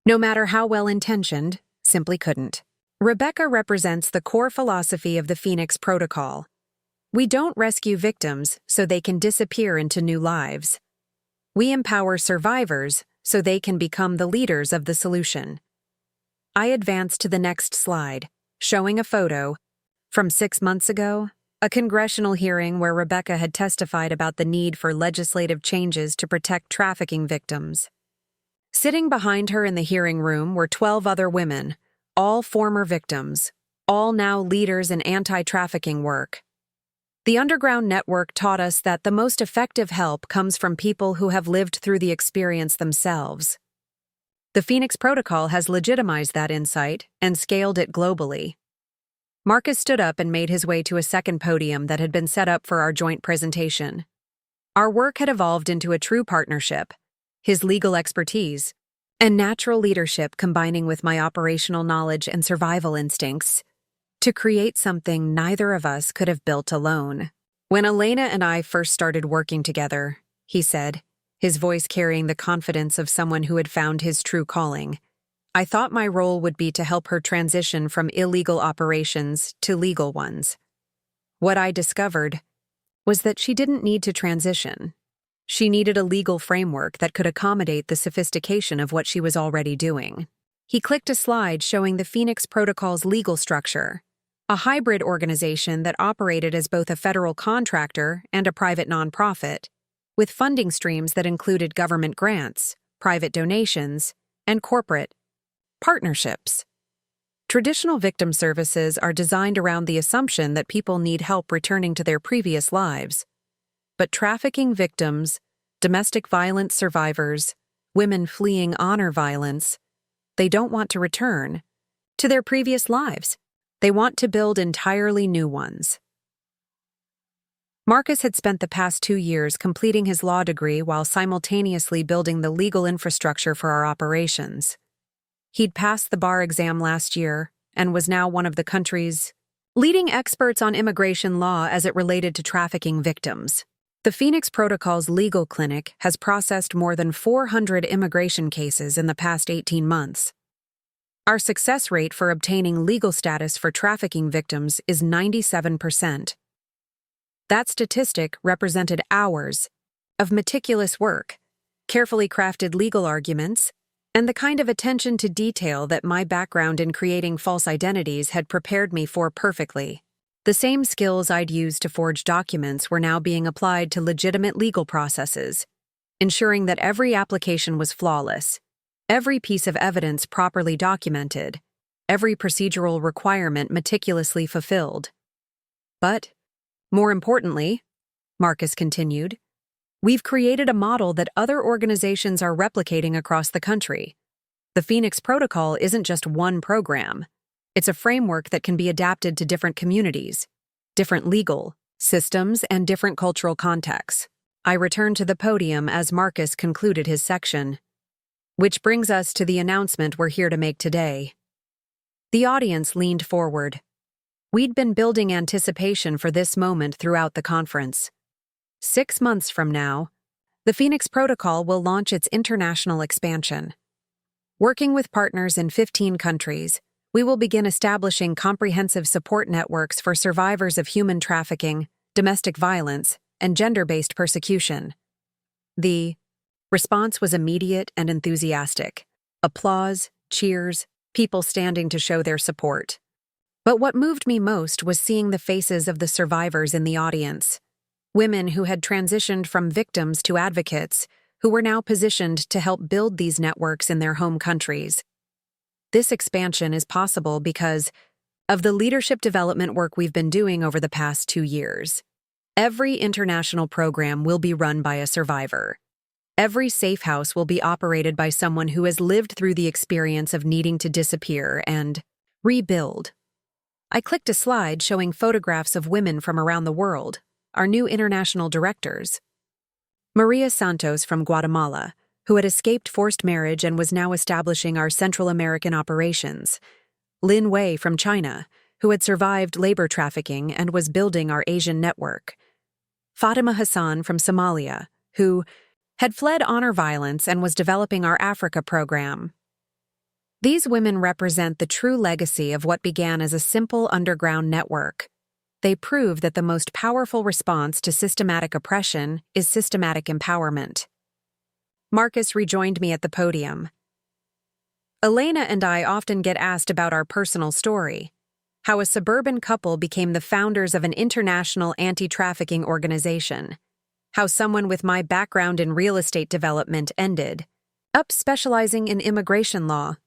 no matter how well-intentioned, simply couldn't. Rebecca represents the core philosophy of the Phoenix Protocol. We don't rescue victims so they can disappear into new lives. We empower survivors so they can become the leaders of the solution. I advanced to the next slide, showing a photo from 6 months ago, a congressional hearing where Rebecca had testified about the need for legislative changes to protect trafficking victims. Sitting behind her in the hearing room were 12 other women, all former victims, all now leaders in anti-trafficking work. The underground network taught us that the most effective help comes from people who have lived through the experience themselves. The Phoenix Protocol has legitimized that insight and scaled it globally. Marcus stood up and made his way to a second podium that had been set up for our joint presentation. Our work had evolved into a true partnership, his legal expertise, and natural leadership combining with my operational knowledge and survival instincts to create something neither of us could have built alone. When Elena and I first started working together, he said, his voice carrying the confidence of someone who had found his true calling, I thought my role would be to help her transition from illegal operations to legal ones. What I discovered was that she didn't need to transition. She needed a legal framework that could accommodate the sophistication of what she was already doing. He clicked a slide showing the Phoenix Protocol's legal structure, a hybrid organization that operated as both a federal contractor and a private nonprofit, with funding streams that included government grants, private donations, and corporate partnerships. Traditional victim services are designed around the assumption that people need help returning to their previous lives. But trafficking victims, domestic violence survivors, women fleeing honor violence, they don't want to return to their previous lives. They want to build entirely new ones. Marcus had spent the past 2 years completing his law degree while simultaneously building the legal infrastructure for our operations. He'd passed the bar exam last year and was now one of the country's leading experts on immigration law as it related to trafficking victims. The Phoenix Protocol's legal clinic has processed more than 400 immigration cases in the past 18 months. Our success rate for obtaining legal status for trafficking victims is 97%. That statistic represented hours of meticulous work, carefully crafted legal arguments, and the kind of attention to detail that my background in creating false identities had prepared me for perfectly. The same skills I'd used to forge documents were now being applied to legitimate legal processes, ensuring that every application was flawless, every piece of evidence properly documented, every procedural requirement meticulously fulfilled. But, more importantly, Marcus continued, we've created a model that other organizations are replicating across the country. The Phoenix Protocol isn't just one program. It's a framework that can be adapted to different communities, different legal systems, and different cultural contexts. I returned to the podium as Marcus concluded his section. Which brings us to the announcement we're here to make today. The audience leaned forward. We'd been building anticipation for this moment throughout the conference. 6 months from now, the Phoenix Protocol will launch its international expansion. Working with partners in 15 countries, we will begin establishing comprehensive support networks for survivors of human trafficking, domestic violence, and gender-based persecution. The response was immediate and enthusiastic. Applause, cheers, people standing to show their support. But what moved me most was seeing the faces of the survivors in the audience. Women who had transitioned from victims to advocates, who were now positioned to help build these networks in their home countries. This expansion is possible because of the leadership development work we've been doing over the past 2 years. Every international program will be run by a survivor. Every safe house will be operated by someone who has lived through the experience of needing to disappear and rebuild. I clicked a slide showing photographs of women from around the world, our new international directors. Maria Santos from Guatemala, who had escaped forced marriage and was now establishing our Central American operations. Lin Wei from China, who had survived labor trafficking and was building our Asian network. Fatima Hassan from Somalia, who had fled honor violence and was developing our Africa program. These women represent the true legacy of what began as a simple underground network. They prove that the most powerful response to systematic oppression is systematic empowerment. Marcus rejoined me at the podium. Elena and I often get asked about our personal story, how a suburban couple became the founders of an international anti-trafficking organization, how someone with my background in real estate development ended up specializing in immigration law.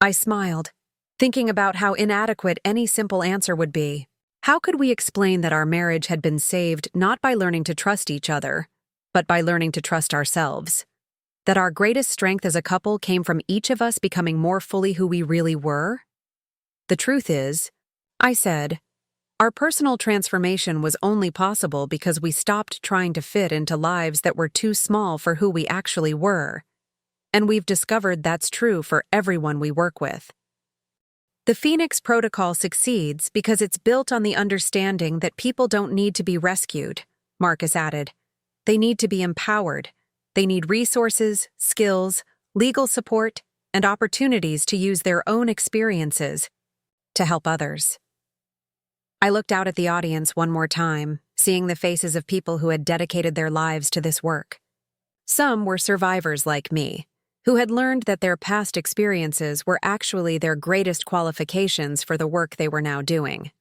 I smiled, thinking about how inadequate any simple answer would be. How could we explain that our marriage had been saved not by learning to trust each other, but by learning to trust ourselves? That our greatest strength as a couple came from each of us becoming more fully who we really were? The truth is, I said, our personal transformation was only possible because we stopped trying to fit into lives that were too small for who we actually were. And we've discovered that's true for everyone we work with. The Phoenix Protocol succeeds because it's built on the understanding that people don't need to be rescued, Marcus added. They need to be empowered. They need resources, skills, legal support, and opportunities to use their own experiences to help others. I looked out at the audience one more time, seeing the faces of people who had dedicated their lives to this work. Some were survivors like me, who had learned that their past experiences were actually their greatest qualifications for the work they were now doing.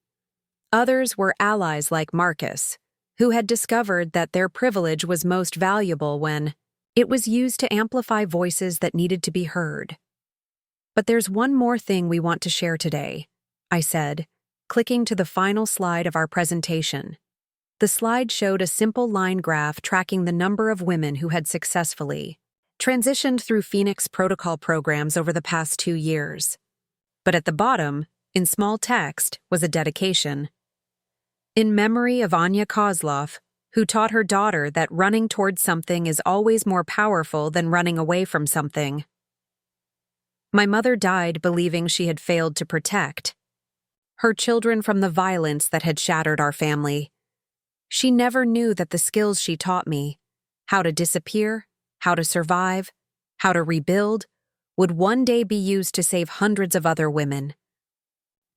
Others were allies like Marcus, who had discovered that their privilege was most valuable when it was used to amplify voices that needed to be heard. But there's one more thing we want to share today, I said, clicking to the final slide of our presentation. The slide showed a simple line graph tracking the number of women who had successfully transitioned through Phoenix Protocol programs over the past 2 years. But at the bottom, in small text, was a dedication. In memory of Anya Kozlov, who taught her daughter that running towards something is always more powerful than running away from something. My mother died believing she had failed to protect her children from the violence that had shattered our family. She never knew that the skills she taught me, how to disappear, how to survive, how to rebuild, would one day be used to save hundreds of other women.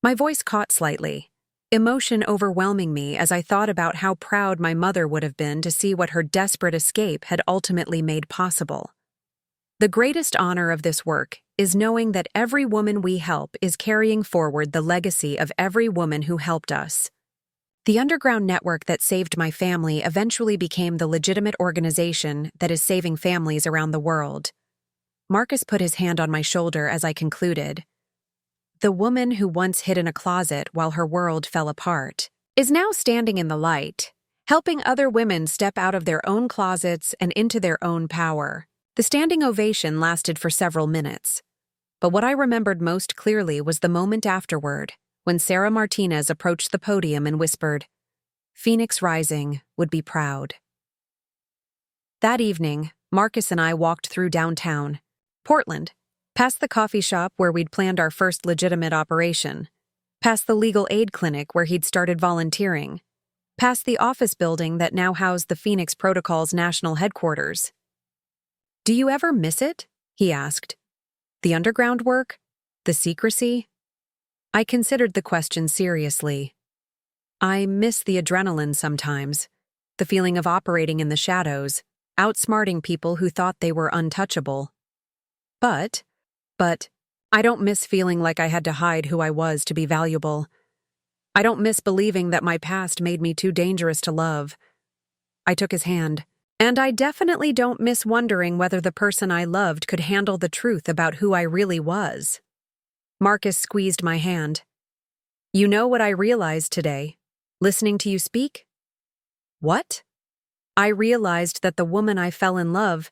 My voice caught slightly, emotion overwhelming me as I thought about how proud my mother would have been to see what her desperate escape had ultimately made possible. The greatest honor of this work is knowing that every woman we help is carrying forward the legacy of every woman who helped us. The underground network that saved my family eventually became the legitimate organization that is saving families around the world. Marcus put his hand on my shoulder as I concluded. The woman who once hid in a closet while her world fell apart is now standing in the light, helping other women step out of their own closets and into their own power. The standing ovation lasted for several minutes, but what I remembered most clearly was the moment afterward, when Sarah Martinez approached the podium and whispered, "Phoenix Rising would be proud." That evening, Marcus and I walked through downtown, Portland, past the coffee shop where we'd planned our first legitimate operation, past the legal aid clinic where he'd started volunteering, past the office building that now housed the Phoenix Protocol's national headquarters. "Do you ever miss it?" he asked. "The underground work? The secrecy?" I considered the question seriously. I miss the adrenaline sometimes, the feeling of operating in the shadows, outsmarting people who thought they were untouchable. But, I don't miss feeling like I had to hide who I was to be valuable. I don't miss believing that my past made me too dangerous to love. I took his hand. And I definitely don't miss wondering whether the person I loved could handle the truth about who I really was. Marcus squeezed my hand. "You know what I realized today, listening to you speak?" "What?" "I realized that the woman I fell in love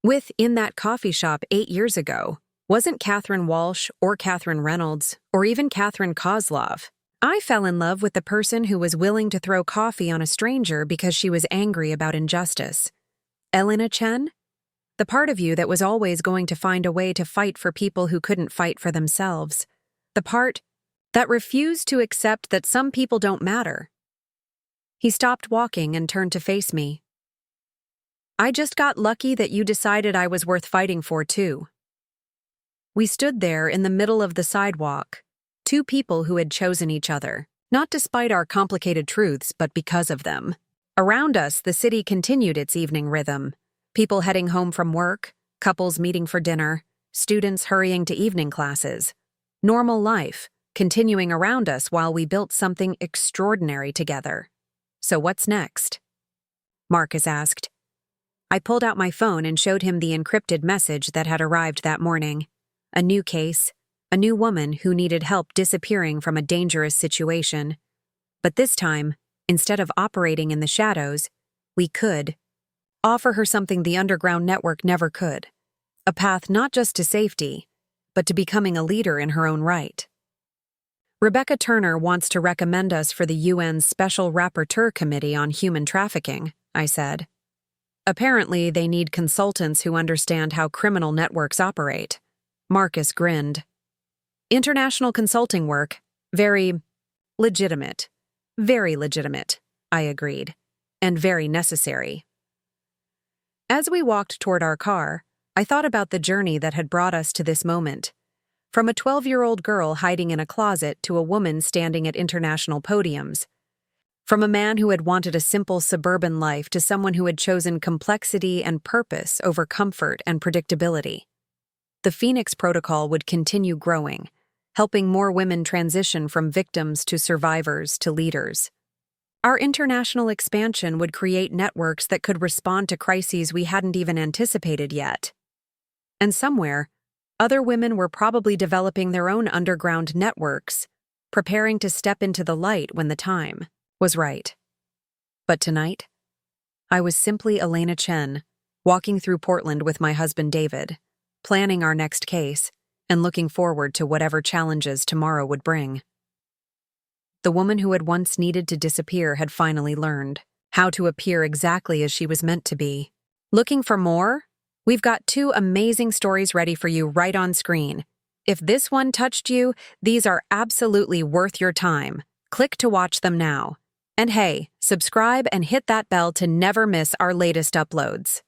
with in that coffee shop 8 years ago wasn't Catherine Walsh or Catherine Reynolds or even Catherine Kozlov. I fell in love with the person who was willing to throw coffee on a stranger because she was angry about injustice. Elena Chen? The part of you that was always going to find a way to fight for people who couldn't fight for themselves. The part that refused to accept that some people don't matter." He stopped walking and turned to face me. "I just got lucky that you decided I was worth fighting for, too." We stood there in the middle of the sidewalk, two people who had chosen each other, not despite our complicated truths, but because of them. Around us, the city continued its evening rhythm. People heading home from work, couples meeting for dinner, students hurrying to evening classes. Normal life, continuing around us while we built something extraordinary together. So what's next? Marcus asked. I pulled out my phone and showed him the encrypted message that had arrived that morning. A new case, a new woman who needed help disappearing from a dangerous situation. But this time, instead of operating in the shadows, we could offer her something the underground network never could. A path not just to safety, but to becoming a leader in her own right. Rebecca Turner wants to recommend us for the UN's Special Rapporteur Committee on Human Trafficking, I said. Apparently, they need consultants who understand how criminal networks operate. Marcus grinned. International consulting work, very legitimate, I agreed, and very necessary. As we walked toward our car, I thought about the journey that had brought us to this moment. From a 12-year-old girl hiding in a closet to a woman standing at international podiums. From a man who had wanted a simple suburban life to someone who had chosen complexity and purpose over comfort and predictability. The Phoenix Protocol would continue growing, helping more women transition from victims to survivors to leaders. Our international expansion would create networks that could respond to crises we hadn't even anticipated yet. And somewhere, other women were probably developing their own underground networks, preparing to step into the light when the time was right. But tonight, I was simply Elena Chen, walking through Portland with my husband David, planning our next case and looking forward to whatever challenges tomorrow would bring. The woman who had once needed to disappear had finally learned how to appear exactly as she was meant to be. Looking for more? We've got 2 amazing stories ready for you right on screen. If this one touched you, these are absolutely worth your time. Click to watch them now. And hey, subscribe and hit that bell to never miss our latest uploads.